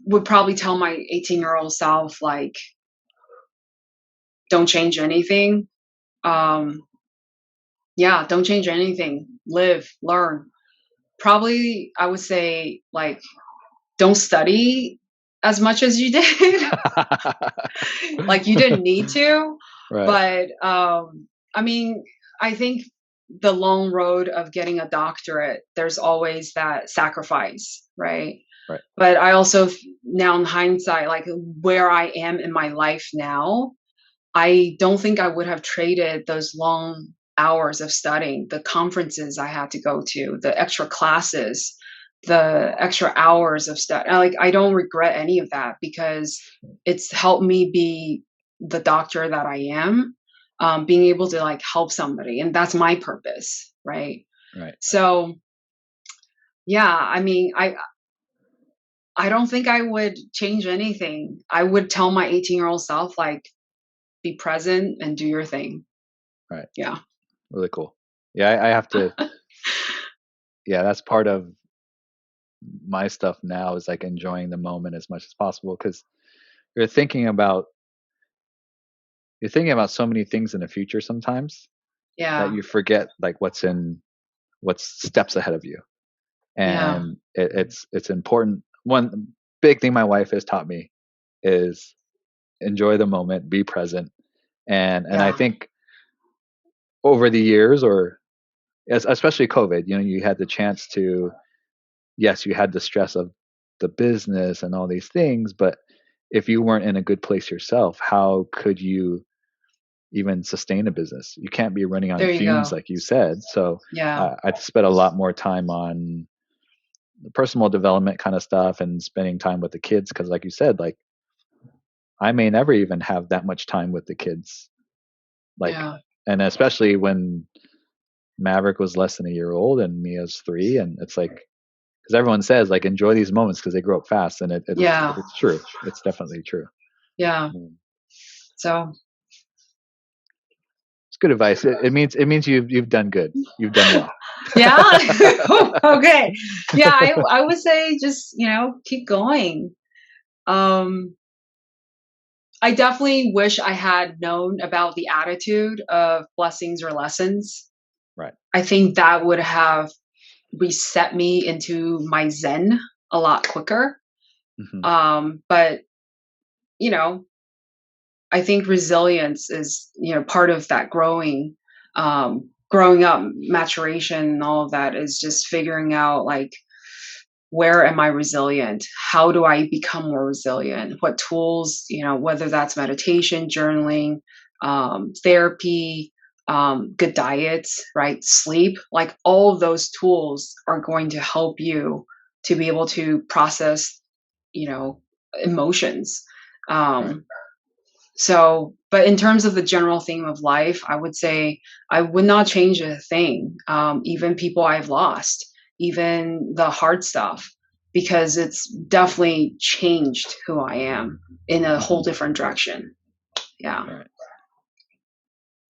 Speaker 2: would probably tell my 18-year-old self, like, don't change anything. Don't change anything. Live, learn. Probably, I would say, like, don't study as much as you did. Like, you didn't need to.
Speaker 1: Right.
Speaker 2: But, I mean, I think the long road of getting a doctorate, there's always that sacrifice, right?
Speaker 1: Right.
Speaker 2: But I also, now in hindsight, like where I am in my life now, I don't think I would have traded those long hours of studying, the conferences I had to go to, the extra classes, the extra hours of study. Like, I don't regret any of that because it's helped me be the doctor that I am, being able to like help somebody. And that's my purpose. Right.
Speaker 1: Right.
Speaker 2: So, yeah, I mean, I don't think I would change anything. I would tell my 18-year-old self, like, be present and do your thing.
Speaker 1: Right.
Speaker 2: Yeah.
Speaker 1: Really cool. Yeah, I have to. Yeah, that's part of my stuff now is like enjoying the moment as much as possible because you're thinking about so many things in the future sometimes that
Speaker 2: Yeah.
Speaker 1: you forget like what's steps ahead of you,
Speaker 2: Yeah.
Speaker 1: and it's important. One big thing my wife has taught me is enjoy the moment, be present, and I
Speaker 2: Yeah.
Speaker 1: think over the years, or especially COVID, you had the chance to, yes, you had the stress of the business and all these things, but if you weren't in a good place yourself, how could you even sustain a business? You can't be running on
Speaker 2: There you
Speaker 1: fumes,
Speaker 2: go.
Speaker 1: like you said. So
Speaker 2: Yeah.
Speaker 1: I spent a lot more time on the personal development kind of stuff and spending time with the kids because, like you said, like I may never even have that much time with the kids. Like,
Speaker 2: Yeah.
Speaker 1: and especially when Maverick was less than a year old and Mia's 3, and it's like because everyone says like enjoy these moments because they grow up fast, and
Speaker 2: Yeah.
Speaker 1: it's true. It's definitely true.
Speaker 2: Yeah.
Speaker 1: Mm.
Speaker 2: So
Speaker 1: It's good advice. It means you've done good. You've done well.
Speaker 2: yeah. Okay. Yeah, I would say just, keep going. I definitely wish I had known about the attitude of blessings or lessons.
Speaker 1: Right.
Speaker 2: I think that would have reset me into my zen a lot quicker.
Speaker 1: Hmm.
Speaker 2: But I think resilience is, part of that growing up, maturation, and all of that is just figuring out like, where am I resilient? How do I become more resilient? What tools, whether that's meditation, journaling, therapy, good diets, right? Sleep, like all of those tools are going to help you to be able to process, emotions.
Speaker 1: Right.
Speaker 2: Um, So, but in terms of the general theme of life, I would say I would not change a thing. Even people I've lost, even the hard stuff, because it's definitely changed who I am in a whole different direction. Yeah.
Speaker 1: Right.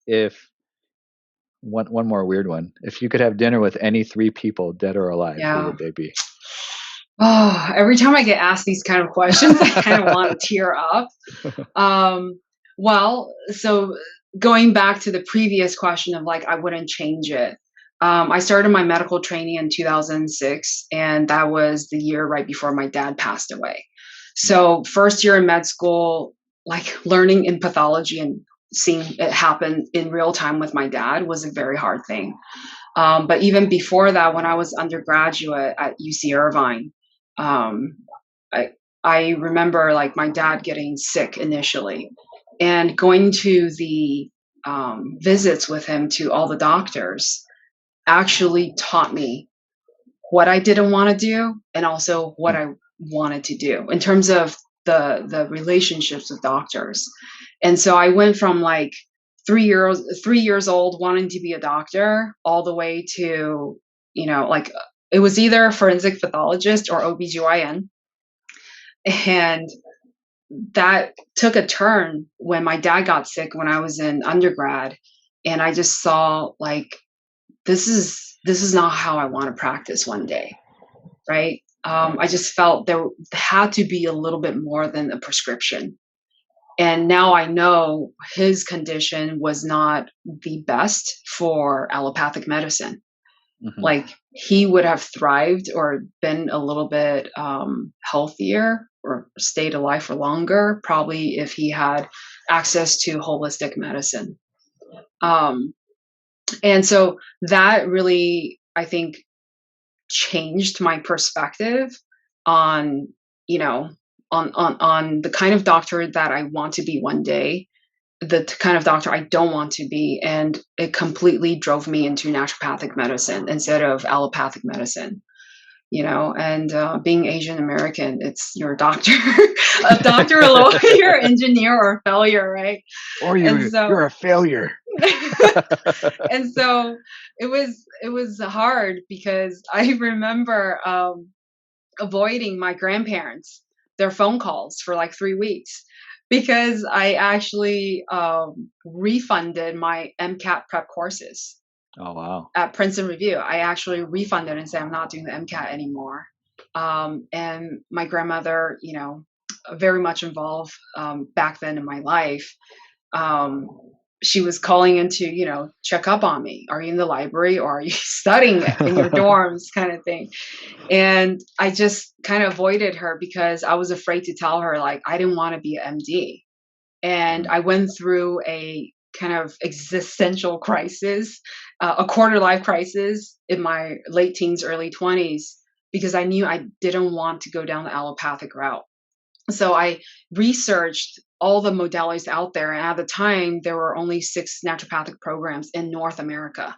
Speaker 1: If one more weird one, if you could have dinner with any three people, dead or alive, who
Speaker 2: Yeah.
Speaker 1: would they be?
Speaker 2: Oh, every time I get asked these kind of questions, I kind of want to tear up. Well, so going back to the previous question of like, I wouldn't change it. I started my medical training in 2006, and that was the year right before my dad passed away. So, first year in med school, like learning in pathology and seeing it happen in real time with my dad was a very hard thing. But even before that, when I was undergraduate at UC Irvine, um, I I remember like my dad getting sick initially, and going to the visits with him to all the doctors actually taught me what I didn't want to do and also what I wanted to do in terms of the relationships with doctors. And so I went from like 3 years old wanting to be a doctor all the way to, like it was either a forensic pathologist or OBGYN. And that took a turn when my dad got sick when I was in undergrad. And I just saw like this is not how I want to practice one day, right? I just felt there had to be a little bit more than a prescription. And now I know his condition was not the best for allopathic medicine.
Speaker 1: Mm-hmm.
Speaker 2: Like he would have thrived or been a little bit healthier or stayed alive for longer, probably if he had access to holistic medicine. Um, and so that really, I think, changed my perspective on, on the kind of doctor that I want to be one day, the kind of doctor I don't want to be, and it completely drove me into naturopathic medicine instead of allopathic medicine. And being Asian American, it's you're a doctor, a doctor, a lawyer, engineer, or a failure, right?
Speaker 1: Or
Speaker 2: And so,
Speaker 1: you're a failure.
Speaker 2: and so it was hard because I remember avoiding my grandparents, their phone calls for like 3 weeks, because I actually refunded my MCAT prep courses
Speaker 1: Oh, wow.
Speaker 2: at Princeton Review. I actually refunded and said I'm not doing the MCAT anymore. And my grandmother, very much involved back then in my life. Um, she was calling in to, check up on me. Are you in the library or are you studying in your dorms, kind of thing? And I just kind of avoided her because I was afraid to tell her, like, I didn't want to be an MD. And I went through a kind of existential crisis, a quarter life crisis in my late teens, early 20s, because I knew I didn't want to go down the allopathic route. So I researched all the modalities out there. And at the time, there were only 6 naturopathic programs in North America,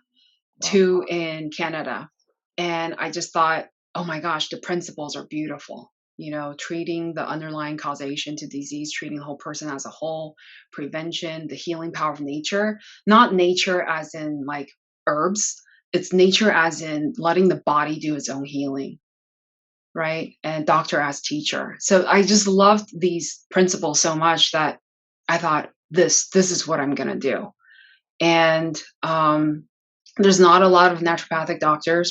Speaker 1: Wow.
Speaker 2: 2 in Canada. And I just thought, oh my gosh, the principles are beautiful. Treating the underlying causation to disease, treating the whole person as a whole, prevention, the healing power of nature, not nature as in like herbs. It's nature as in letting the body do its own healing, right? And doctor as teacher. So I just loved these principles so much that I thought this is what I'm going to do. And there's not a lot of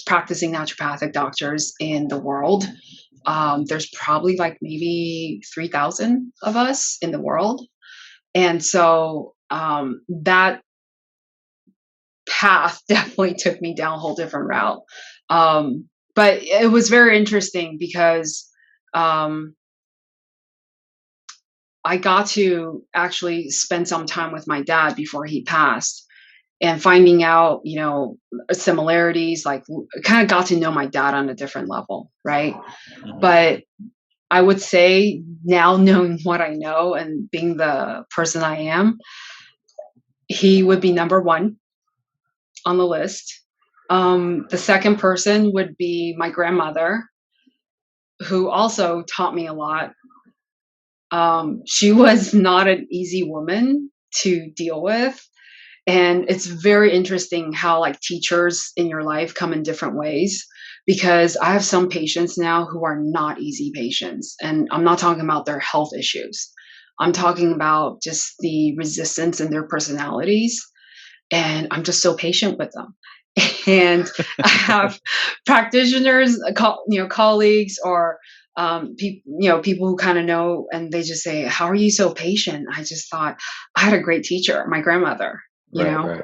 Speaker 2: practicing naturopathic doctors in the world. There's probably like maybe 3,000 of us in the world. And so that path definitely took me down a whole different route. But it was very interesting because I got to actually spend some time with my dad before he passed, and finding out, similarities, like kind of got to know my dad on a different level, right?
Speaker 1: Mm-hmm.
Speaker 2: But I would say now, knowing what I know and being the person I am, he would be number one on the list. The second person would be my grandmother, who also taught me a lot. She was not an easy woman to deal with. And it's very interesting how like teachers in your life come in different ways, because I have some patients now who are not easy patients. And I'm not talking about their health issues. I'm talking about just the resistance in their personalities. And I'm just so patient with them. And I have practitioners, colleagues, or people who kind of know, and they just say, "How are you so patient?" I just thought I had a great teacher, my grandmother. You
Speaker 1: Right,
Speaker 2: know,
Speaker 1: right.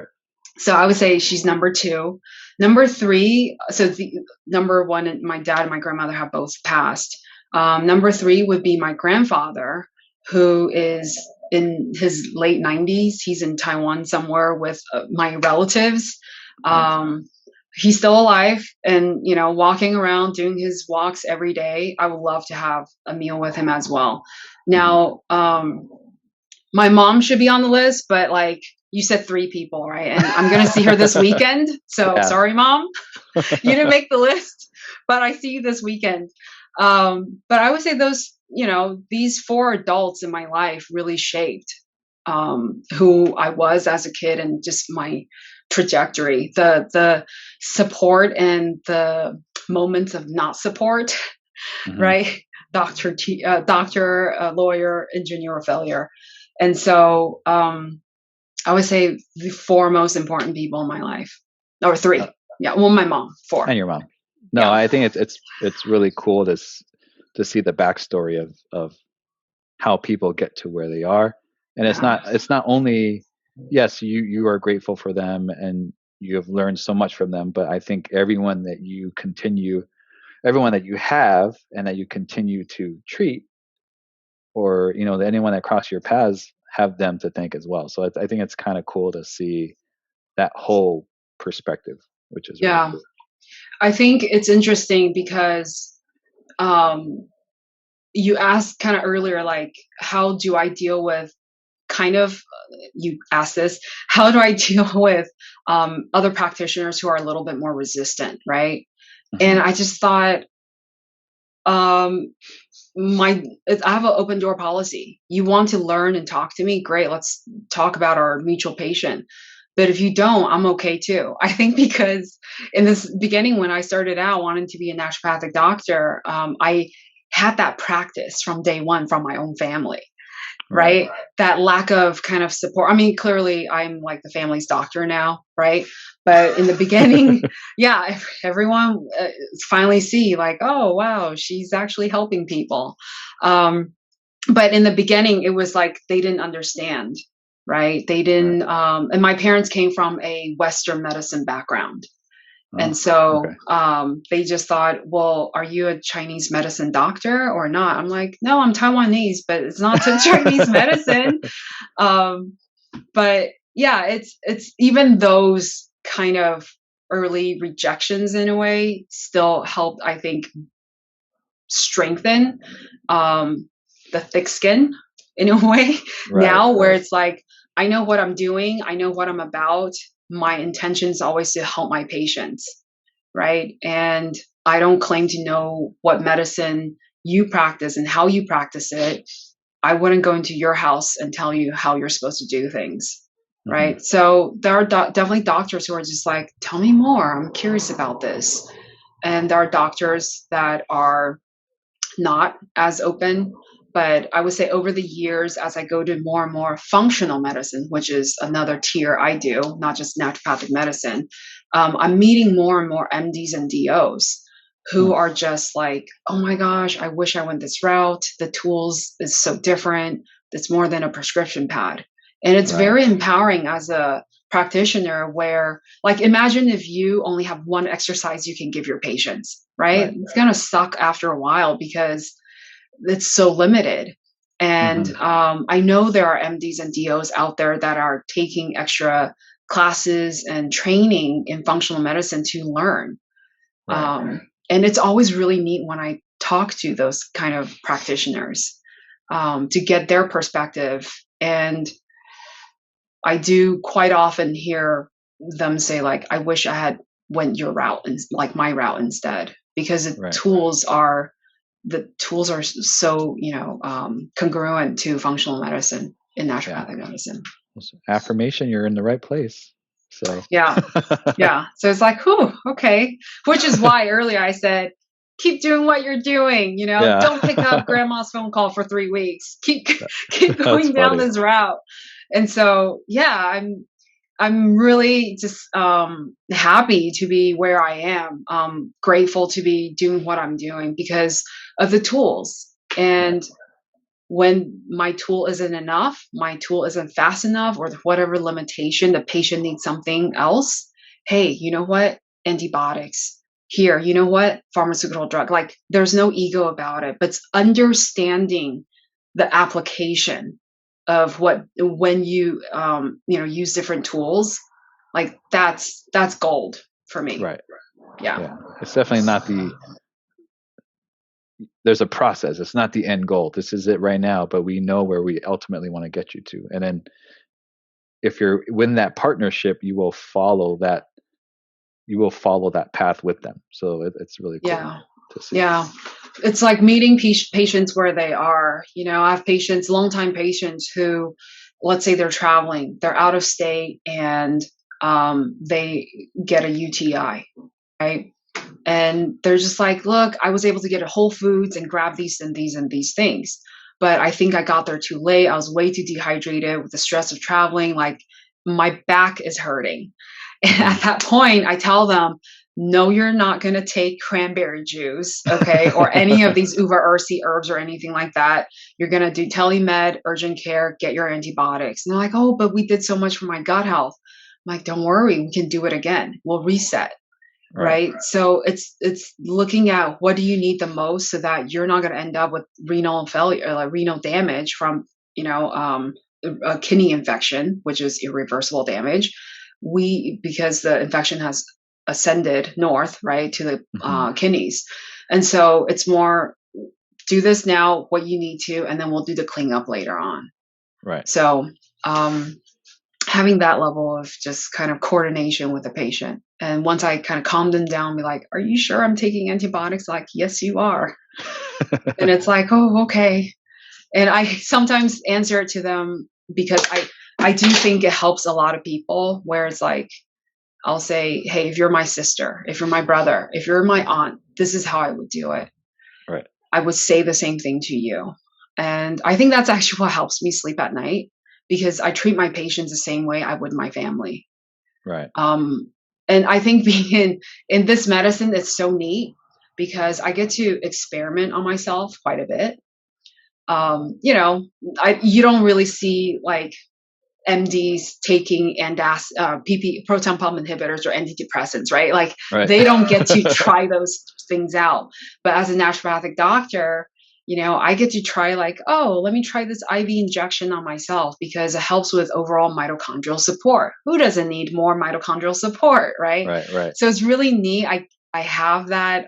Speaker 2: so I would say she's number two. Number three, so the number one, my dad and my grandmother have both passed. Number three would be my grandfather, who is in his late 90s. He's in Taiwan somewhere with my relatives.
Speaker 1: Nice.
Speaker 2: He's still alive and, walking around doing his walks every day. I would love to have a meal with him as well.
Speaker 1: Mhm.
Speaker 2: Now, my mom should be on the list, but like you said, three people, right? And I'm going to see her this weekend. So
Speaker 1: Yeah.
Speaker 2: sorry, mom, you didn't make the list, but I see you this weekend. But I would say these four adults in my life really shaped who I was as a kid and just my trajectory. The support and the moments of not support,
Speaker 1: Mhm.
Speaker 2: right? Doctor, lawyer, engineer, or failure. And so I would say the four most important people in my life, or
Speaker 1: Uh,
Speaker 2: three. Yeah, well, my mom, four.
Speaker 1: and your mom. No,
Speaker 2: Yeah,
Speaker 1: I think it's really cool to see the backstory of how people get to where they are. And
Speaker 2: yeah,
Speaker 1: it's not only, yes, you are grateful for them and you have learned so much from them, but I think everyone that you have and that you continue to treat, or anyone that cross your paths, have them to thank as well. So I think it's kind of cool to see that whole perspective, which is really
Speaker 2: yeah.
Speaker 1: cool.
Speaker 2: I think it's interesting because um, you asked kind of earlier, like, how do I deal with kind of, you asked this, how do I deal with other practitioners who are a little bit more resistant, right? And
Speaker 1: Hmm.
Speaker 2: I just thought, um, I have an open door policy. You want to learn and talk to me? Great. Let's talk about our mutual patient. But if you don't, I'm okay too. I think because in this beginning, when I started out wanting to be a naturopathic doctor, I had that practice from day one from my own family,
Speaker 1: Right.
Speaker 2: right? That lack of kind of support. I mean, clearly I'm like the family's doctor now, right? But in the beginning, yeah, everyone finally see like, oh, wow, she's actually helping people. Um, but in the beginning, it was like they didn't understand, right? They
Speaker 1: Right.
Speaker 2: didn't, and my parents came from a Western medicine background. And
Speaker 1: Oh,
Speaker 2: so
Speaker 1: okay.
Speaker 2: they just thought, well, are you a Chinese medicine doctor or not? I'm like, no, I'm Taiwanese, but it's not to Chinese medicine. Um, but yeah, it's even those kind of early rejections in a way still helped, I think, strengthen the thick skin in a way
Speaker 1: Right,
Speaker 2: now, where
Speaker 1: right.
Speaker 2: it's like, I know what I'm doing, I know what I'm about. My intention is always to help my patients, right? And I don't claim to know what medicine you practice and how you practice it. I wouldn't go into your house and tell you how you're supposed to do things,
Speaker 1: Hmm.
Speaker 2: right? So there are definitely doctors who are just like, tell me more. I'm curious about this. And there are doctors that are not as open. But I would say over the years, as I go to more and more functional medicine, which is another tier I do, not just naturopathic medicine, I'm meeting more and more MDs and DOs who
Speaker 1: Hmm.
Speaker 2: are just like, oh my gosh, I wish I went this route. The tools is so different. It's more than a prescription pad. And it's
Speaker 1: Right.
Speaker 2: very empowering as a practitioner where, like, imagine if you only have one exercise you can give your patients, right?
Speaker 1: Right.
Speaker 2: It's going to suck after a while because it's so limited. And
Speaker 1: Hmm.
Speaker 2: I know there are MDs and DOs out there that are taking extra classes and training in functional medicine to learn.
Speaker 1: Right.
Speaker 2: And it's always really neat when I talk to those kind of practitioners to get their perspective. And I do quite often hear them say, like, I wish I had went your route and like my route instead, because the
Speaker 1: Right.
Speaker 2: tools are the tools are so, congruent to functional medicine and naturopathic medicine.
Speaker 1: Affirmation, you're in the right place. So
Speaker 2: yeah. So it's like, okay. Which is why earlier I said, keep doing what you're doing. Don't pick up grandma's phone call for 3 weeks. Keep going down this route. And so, I'm really just happy to be where I am. Grateful to be doing what I'm doing because of the tools. And when my tool isn't enough, my tool isn't fast enough, or whatever limitation, the patient needs something else. Hey, you know what? Antibiotics. Here, you know what? Pharmaceutical drug. Like, there's no ego about it, but it's understanding the application of when you use different tools. Like, that's gold for me.
Speaker 1: Right.
Speaker 2: Yeah.
Speaker 1: It's definitely not there's a process. It's not the end goal. This is it right now, but we know where we ultimately want to get you to. And then if you're within that partnership, you will follow that path with them. So it's really cool to see.
Speaker 2: Yeah. It's like meeting patients where they are. I have patients, longtime patients who, let's say they're traveling, they're out of state, and they get a UTI, right? And they're just like, look, I was able to get a Whole Foods and grab these and these and these things. But I think I got there too late. I was way too dehydrated with the stress of traveling. Like, my back is hurting. And at that point, I tell them, no, you're not going to take cranberry juice, okay, or any of these uva ursi herbs or anything like that. You're going to do telemed, urgent care, get your antibiotics. And they're like, oh, but we did so much for my gut health. I'm like, don't worry, we can do it again. We'll reset. Right. So it's looking at what do you need the most so that you're not going to end up with renal failure, like renal damage from, a kidney infection, which is irreversible damage. Because the infection has ascended north, right, to the kidneys. And so it's more, do this now, what you need to, and then we'll do the cleanup later on.
Speaker 1: Right.
Speaker 2: So having that level of just kind of coordination with the patient. And once I kind of calm them down, be like, are you sure I'm taking antibiotics? Like, yes, you are. And it's like, oh, okay. And I sometimes answer it to them because I do think it helps a lot of people, where it's like, I'll say, hey, if you're my sister, if you're my brother, if you're my aunt, this is how I would do it.
Speaker 1: Right.
Speaker 2: I would say the same thing to you. And I think that's actually what helps me sleep at night, because I treat my patients the same way I would my family.
Speaker 1: Right.
Speaker 2: And I think being in this medicine, it's so neat because I get to experiment on myself quite a bit. You don't really see like MDs taking proton pump inhibitors or antidepressants, right? Like, they don't get to try those things out. But as a naturopathic doctor, I get to try like, oh, let me try this IV injection on myself because it helps with overall mitochondrial support. Who doesn't need more mitochondrial support, right?
Speaker 1: Right.
Speaker 2: So it's really neat. I have that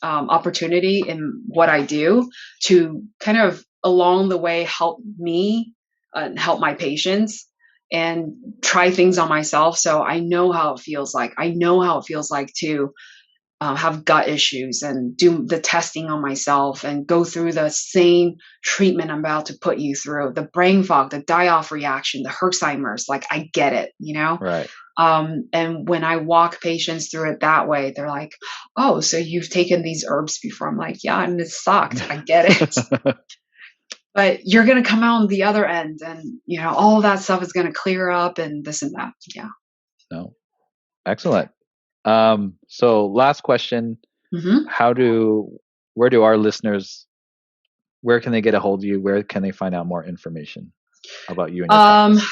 Speaker 2: opportunity in what I do to kind of along the way help me help my patients and try things on myself. So I know how it feels like. I know how it feels like to have gut issues and do the testing on myself and go through the same treatment I'm about to put you through, the brain fog, the die-off reaction, the Herxheimer's. Like, I get it,
Speaker 1: Right.
Speaker 2: And when I walk patients through it that way, they're like, oh, so you've taken these herbs before. I'm like, yeah, and it sucked. I get it. But you're going to come out on the other end, and, all of that stuff is going to clear up and this and that. Yeah.
Speaker 1: No. Excellent. So last question, where do our listeners, where can they get a hold of you? Where can they find out more information about you and your practice?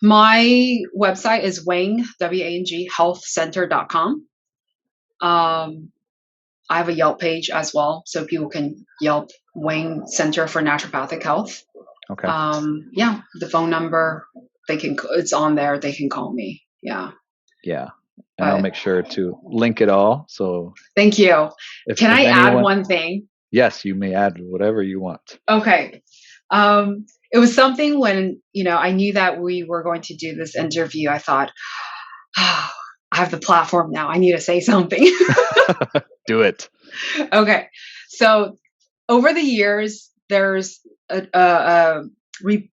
Speaker 2: My website is Wang, W-A-N-G, healthcenter.com. I have a Yelp page as well, so people can Yelp Wang Center for Naturopathic Health.
Speaker 1: Okay.
Speaker 2: The phone number, it's on there. They can call me. Yeah.
Speaker 1: Yeah. And I'll make sure to link it all. So
Speaker 2: thank you. Can I add one thing?
Speaker 1: Yes, you may add whatever you want.
Speaker 2: Okay. It was something when, I knew that we were going to do this interview. I thought, I have the platform now. I need to say something.
Speaker 1: Do it.
Speaker 2: Okay. So over the years, there's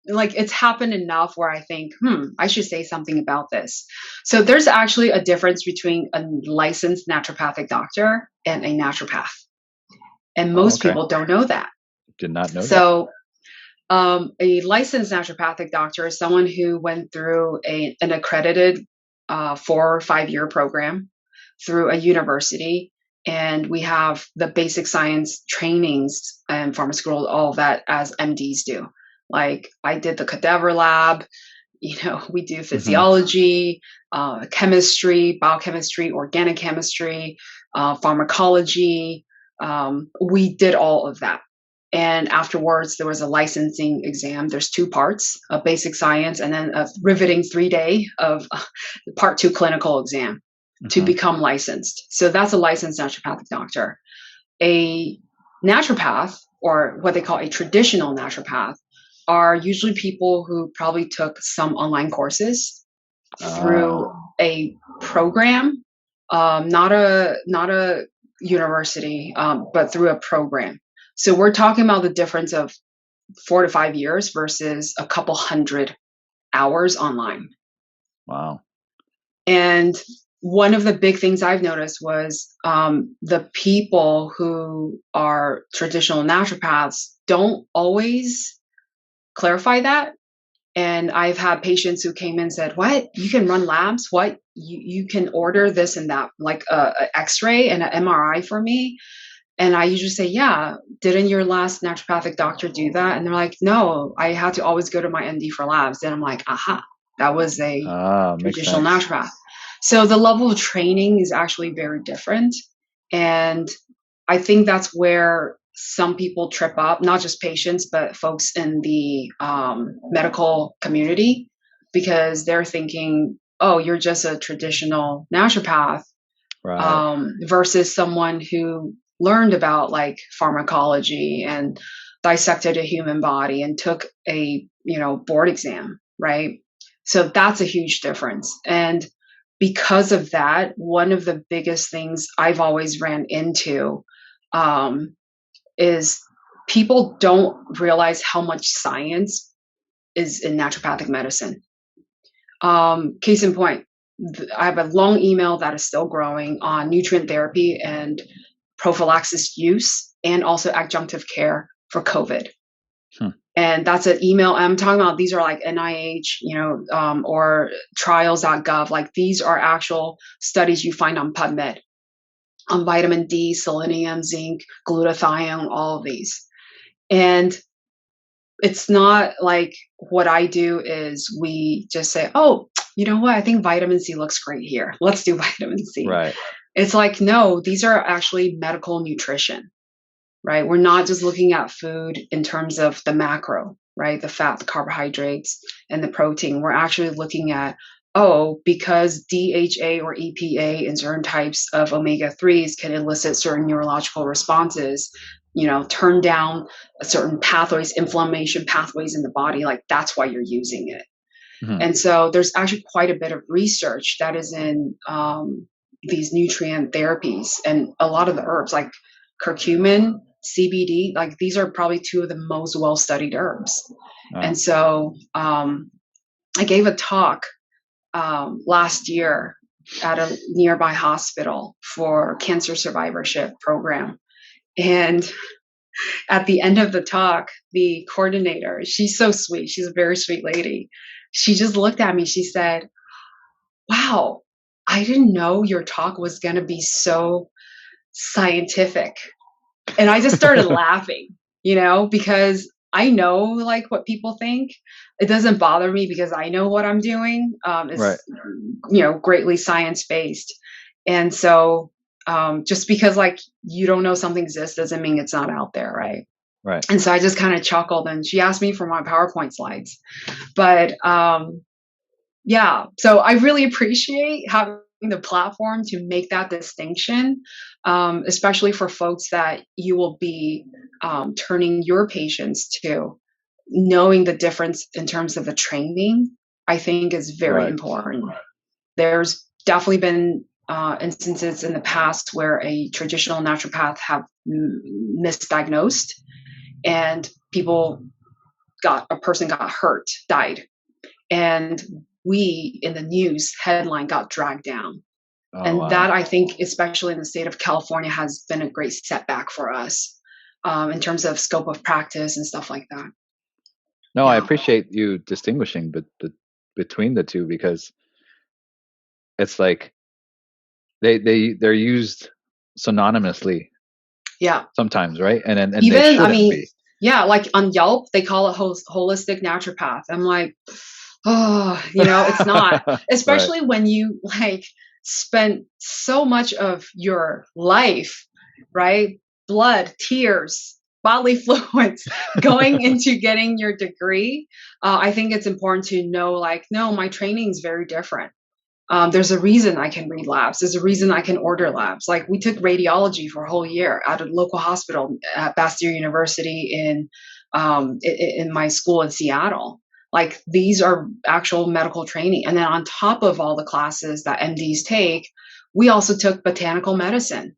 Speaker 2: like it's happened enough where I think, I should say something about this. So there's actually a difference between a licensed naturopathic doctor and a naturopath. And most people don't know that.
Speaker 1: Did not know that.
Speaker 2: So a licensed naturopathic doctor is someone who went through an accredited 4 or 5 year program through a university. And we have the basic science trainings and pharmaceutical, all that as MDs do. Like I did the cadaver lab, we do physiology, chemistry, biochemistry, organic chemistry, pharmacology. We did all of that. And afterwards, there was a licensing exam. There's 2 parts, a basic science and then a riveting 3-day of part 2 clinical exam to become licensed. So that's a licensed naturopathic doctor. A naturopath, or what they call a traditional naturopath, are usually people who probably took some online courses through a program, not a university, but through a program. So we're talking about the difference of 4 to 5 years versus a couple hundred hours online.
Speaker 1: Wow.
Speaker 2: And one of the big things I've noticed was the people who are traditional naturopaths don't always clarify that. And I've had patients who came in and said, what? You can run labs? What? You can order this and that, like a X-ray and an MRI for me? And I usually say, yeah, didn't your last naturopathic doctor do that? And they're like, no, I had to always go to my MD for labs. Then I'm like, aha, that was a traditional naturopath. So the level of training is actually very different. And I think that's where some people trip up, not just patients, but folks in the medical community, because they're thinking, oh, you're just a traditional naturopath, versus someone who learned about like pharmacology and dissected a human body and took a, board exam, right? So that's a huge difference. And because of that, one of the biggest things I've always ran into is people don't realize how much science is in naturopathic medicine. Case in point, I have a long email that is still growing on nutrient therapy and prophylaxis use, and also adjunctive care for COVID. And that's an email I'm talking about. These are like NIH, or trials.gov. Like these are actual studies you find on PubMed on vitamin D, selenium, zinc, glutathione, all of these. And it's not like what I do is we just say, oh, you know what? I think vitamin C looks great here. Let's do vitamin C.
Speaker 1: Right.
Speaker 2: It's like, no, these are actually medical nutrition, right? We're not just looking at food in terms of the macro, right? The fat, the carbohydrates, and the protein. We're actually looking at, because DHA or EPA in certain types of omega-3s can elicit certain neurological responses, turn down certain pathways, inflammation pathways in the body, like that's why you're using it. And so there's actually quite a bit of research that is in these nutrient therapies, and a lot of the herbs like curcumin, CBD, like these are probably 2 of the most well-studied herbs. And so I gave a talk last year at a nearby hospital for cancer survivorship program. And at the end of the talk, the coordinator, she's so sweet. She's a very sweet lady. She just looked at me. She said, wow, I didn't know your talk was going to be so scientific. And I just started laughing, because I know like what people think. It doesn't bother me because I know what I'm doing. It's, greatly science-based. And so just because like you don't know something exists doesn't mean it's not out there, right?
Speaker 1: Right.
Speaker 2: And so I just kind of chuckled, and she asked me for my PowerPoint slides. But so I really appreciate having the platform to make that distinction, especially for folks that you will be turning your patients to. Knowing the difference in terms of the training, I think is very important. There's definitely been instances in the past where a traditional naturopath have misdiagnosed and a person got hurt, died. And we in the news headline got dragged down.
Speaker 1: Oh,
Speaker 2: And
Speaker 1: wow.
Speaker 2: that, I think, especially in the state of California, has been a great setback for us in terms of scope of practice and stuff like that.
Speaker 1: No, I appreciate you distinguishing between the two, because it's like they're used synonymously.
Speaker 2: Yeah.
Speaker 1: Sometimes, right? And
Speaker 2: even
Speaker 1: they shouldn't be.
Speaker 2: Yeah, like on Yelp, they call it holistic naturopath. I'm like, oh, it's not. Especially
Speaker 1: Right.
Speaker 2: when you like spent so much of your life, right? Blood, tears, bodily fluids going into getting your degree. I think it's important to know, like, no, my training is very different. There's a reason I can read labs. There's a reason I can order labs. Like, we took radiology for a whole year at a local hospital at Pasadena University in my school in Seattle. Like, these are actual medical training. And then on top of all the classes that MDs take, we also took botanical medicine.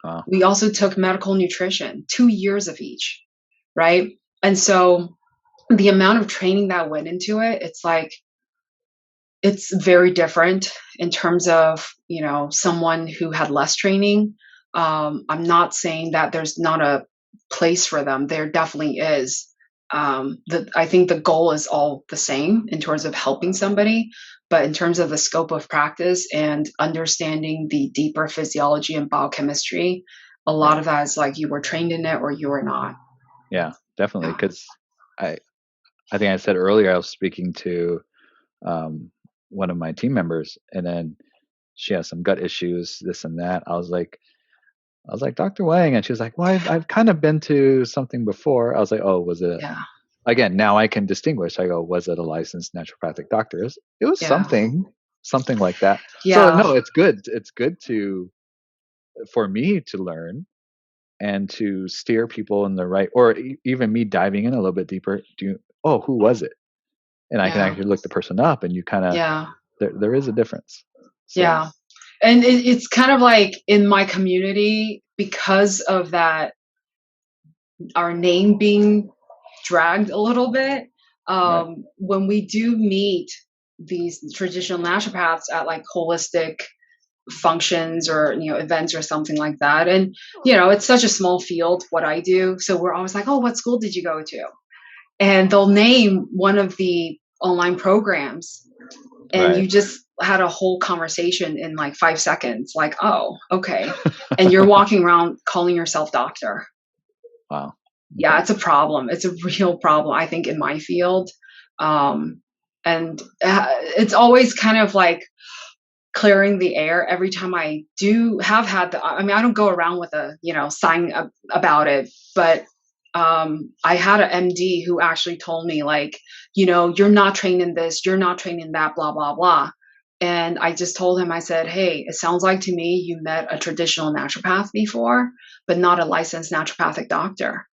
Speaker 1: Wow.
Speaker 2: We also took medical nutrition, 2 years of each, right? And so the amount of training that went into it, it's like, it's very different in terms of, someone who had less training. I'm not saying that there's not a place for them. There definitely is. I think the goal is all the same in terms of helping somebody, but in terms of the scope of practice and understanding the deeper physiology and biochemistry, a lot of that is like you were trained in it or you were not.
Speaker 1: Yeah, definitely. Because I think I said earlier, I was speaking to one of my team members, and then she has some gut issues, this and that. I was like, Dr. Wang, and she was like, well, I've kind of been to something before. I was like, oh, was it?
Speaker 2: Yeah.
Speaker 1: Again, now I can distinguish. I go, was it a licensed naturopathic doctor? It was something like that.
Speaker 2: Yeah.
Speaker 1: So no, it's good. It's good for me to learn and to steer people in the right, or even me diving in a little bit deeper. Who was it? And I can actually look the person up, and you kind of, there is a difference. So.
Speaker 2: Yeah. And it's kind of like in my community, because of that, our name being dragged a little bit. When we do meet these traditional naturopaths at like holistic functions or events or something like that, and it's such a small field what I do, so we're always like, oh, what school did you go to? And they'll name one of the online programs, and you just had a whole conversation in like 5 seconds, like, oh, okay. And you're walking around calling yourself doctor.
Speaker 1: Wow.
Speaker 2: Yeah, it's a problem. It's a real problem, I think, in my field. And it's always kind of like clearing the air every time I I don't go around with a, sign about it, but I had an MD who actually told me, like, you're not trained in this, you're not trained in that, blah, blah, blah. And I just told him, I said, hey, it sounds like to me you met a traditional naturopath before, but not a licensed naturopathic doctor.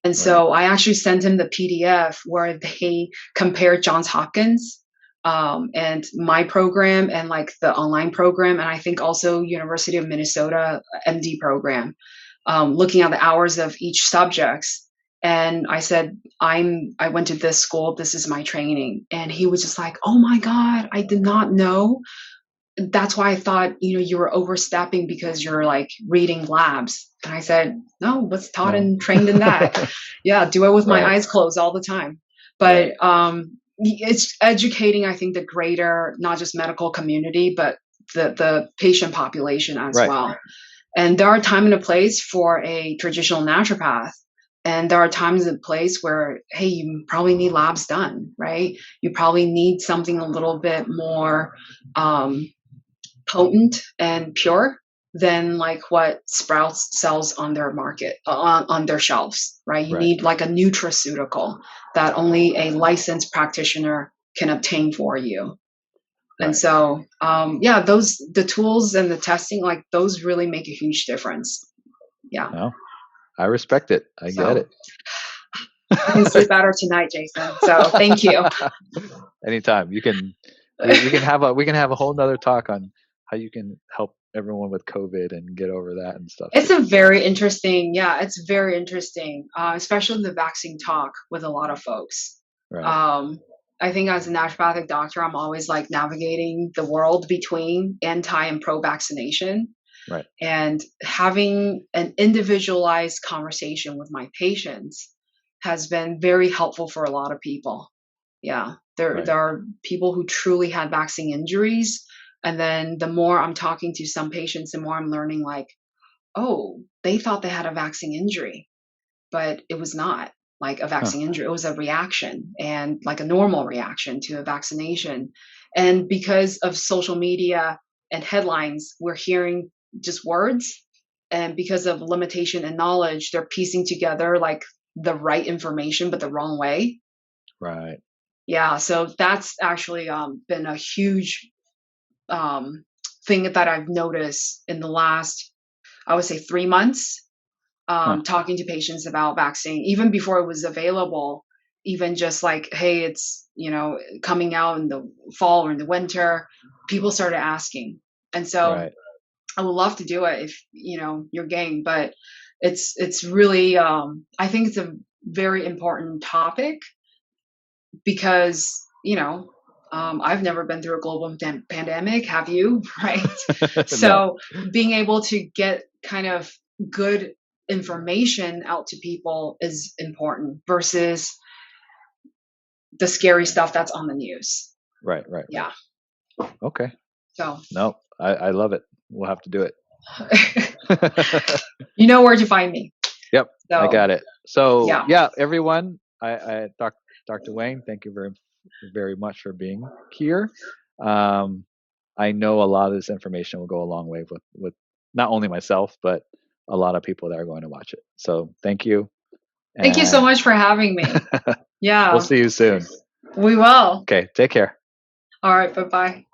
Speaker 2: And so I actually sent him the PDF where they compared Johns Hopkins and my program and like the online program. And I think also University of Minnesota MD program, looking at the hours of each subjects. And I said, I went to this school. This is my training. And he was just like, oh my God, I did not know. That's why I thought, you were overstepping because you're like reading labs. And I said, no, was taught and trained in that. Yeah, do it with my eyes closed all the time. But it's educating, I think, the greater, not just medical community, but the patient population as well. And there are a time and a place for a traditional naturopath. And there are times and place where, hey, you probably need labs done, right? You probably need something a little bit more potent and pure than like what Sprouts sells on their market, on their shelves, right? You need like a nutraceutical that only a licensed practitioner can obtain for you. And so, the tools and the testing, like those really make a huge difference. Yeah.
Speaker 1: No, I respect it. I get it.
Speaker 2: I can sleep better tonight, Jason. So thank you.
Speaker 1: Anytime. We can have a whole nother talk on how you can help everyone with COVID and get over that and stuff
Speaker 2: It's
Speaker 1: too.
Speaker 2: a very interesting, yeah, it's very interesting, especially the vaccine talk with a lot of folks.
Speaker 1: Right.
Speaker 2: Um, I think as a naturopathic doctor, I'm always like navigating the world between anti and pro vaccination
Speaker 1: Right.
Speaker 2: and having an individualized conversation with my patients has been very helpful for a lot of people. Yeah, there
Speaker 1: Right.
Speaker 2: are people who truly had vaccine injuries, and then the more I'm talking to some patients, the more I'm learning like, oh, they thought they had a vaccine injury, but it was not like a
Speaker 1: Huh.
Speaker 2: vaccine injury. It was a reaction and like a normal reaction to a vaccination. And because of social media and headlines, we're hearing just words. And because of limitation and knowledge, they're piecing together like the right information, but the wrong way.
Speaker 1: Right.
Speaker 2: Yeah. So that's actually been a huge um, thing that I've noticed in the last, I would say, 3 months,
Speaker 1: Huh.
Speaker 2: talking to patients about vaccine, even before it was available, even just like, hey, it's, coming out in the fall or in the winter, people started asking. And so
Speaker 1: Right.
Speaker 2: I would love to do it if, you're game, but it's really, I think it's a very important topic because, I've never been through a global pandemic. Have you? Right.
Speaker 1: No.
Speaker 2: So being able to get kind of good information out to people is important versus the scary stuff that's on the news.
Speaker 1: Right. Right. Right.
Speaker 2: Yeah.
Speaker 1: Okay.
Speaker 2: So
Speaker 1: No, I love it. We'll have to do it.
Speaker 2: you know where to find me.
Speaker 1: Yep, I
Speaker 2: So
Speaker 1: got it. So
Speaker 2: yeah.
Speaker 1: yeah, everyone, Dr. Wang, thank you very much for being here. Um, I know a lot of this information will go a long way with not only myself, but a lot of people that are going to watch it. So thank you,
Speaker 2: Thank you so
Speaker 1: and
Speaker 2: much for having me.
Speaker 1: we'll
Speaker 2: Yeah,
Speaker 1: see you soon.
Speaker 2: we will.
Speaker 1: Okay, take care.
Speaker 2: All right. Bye bye.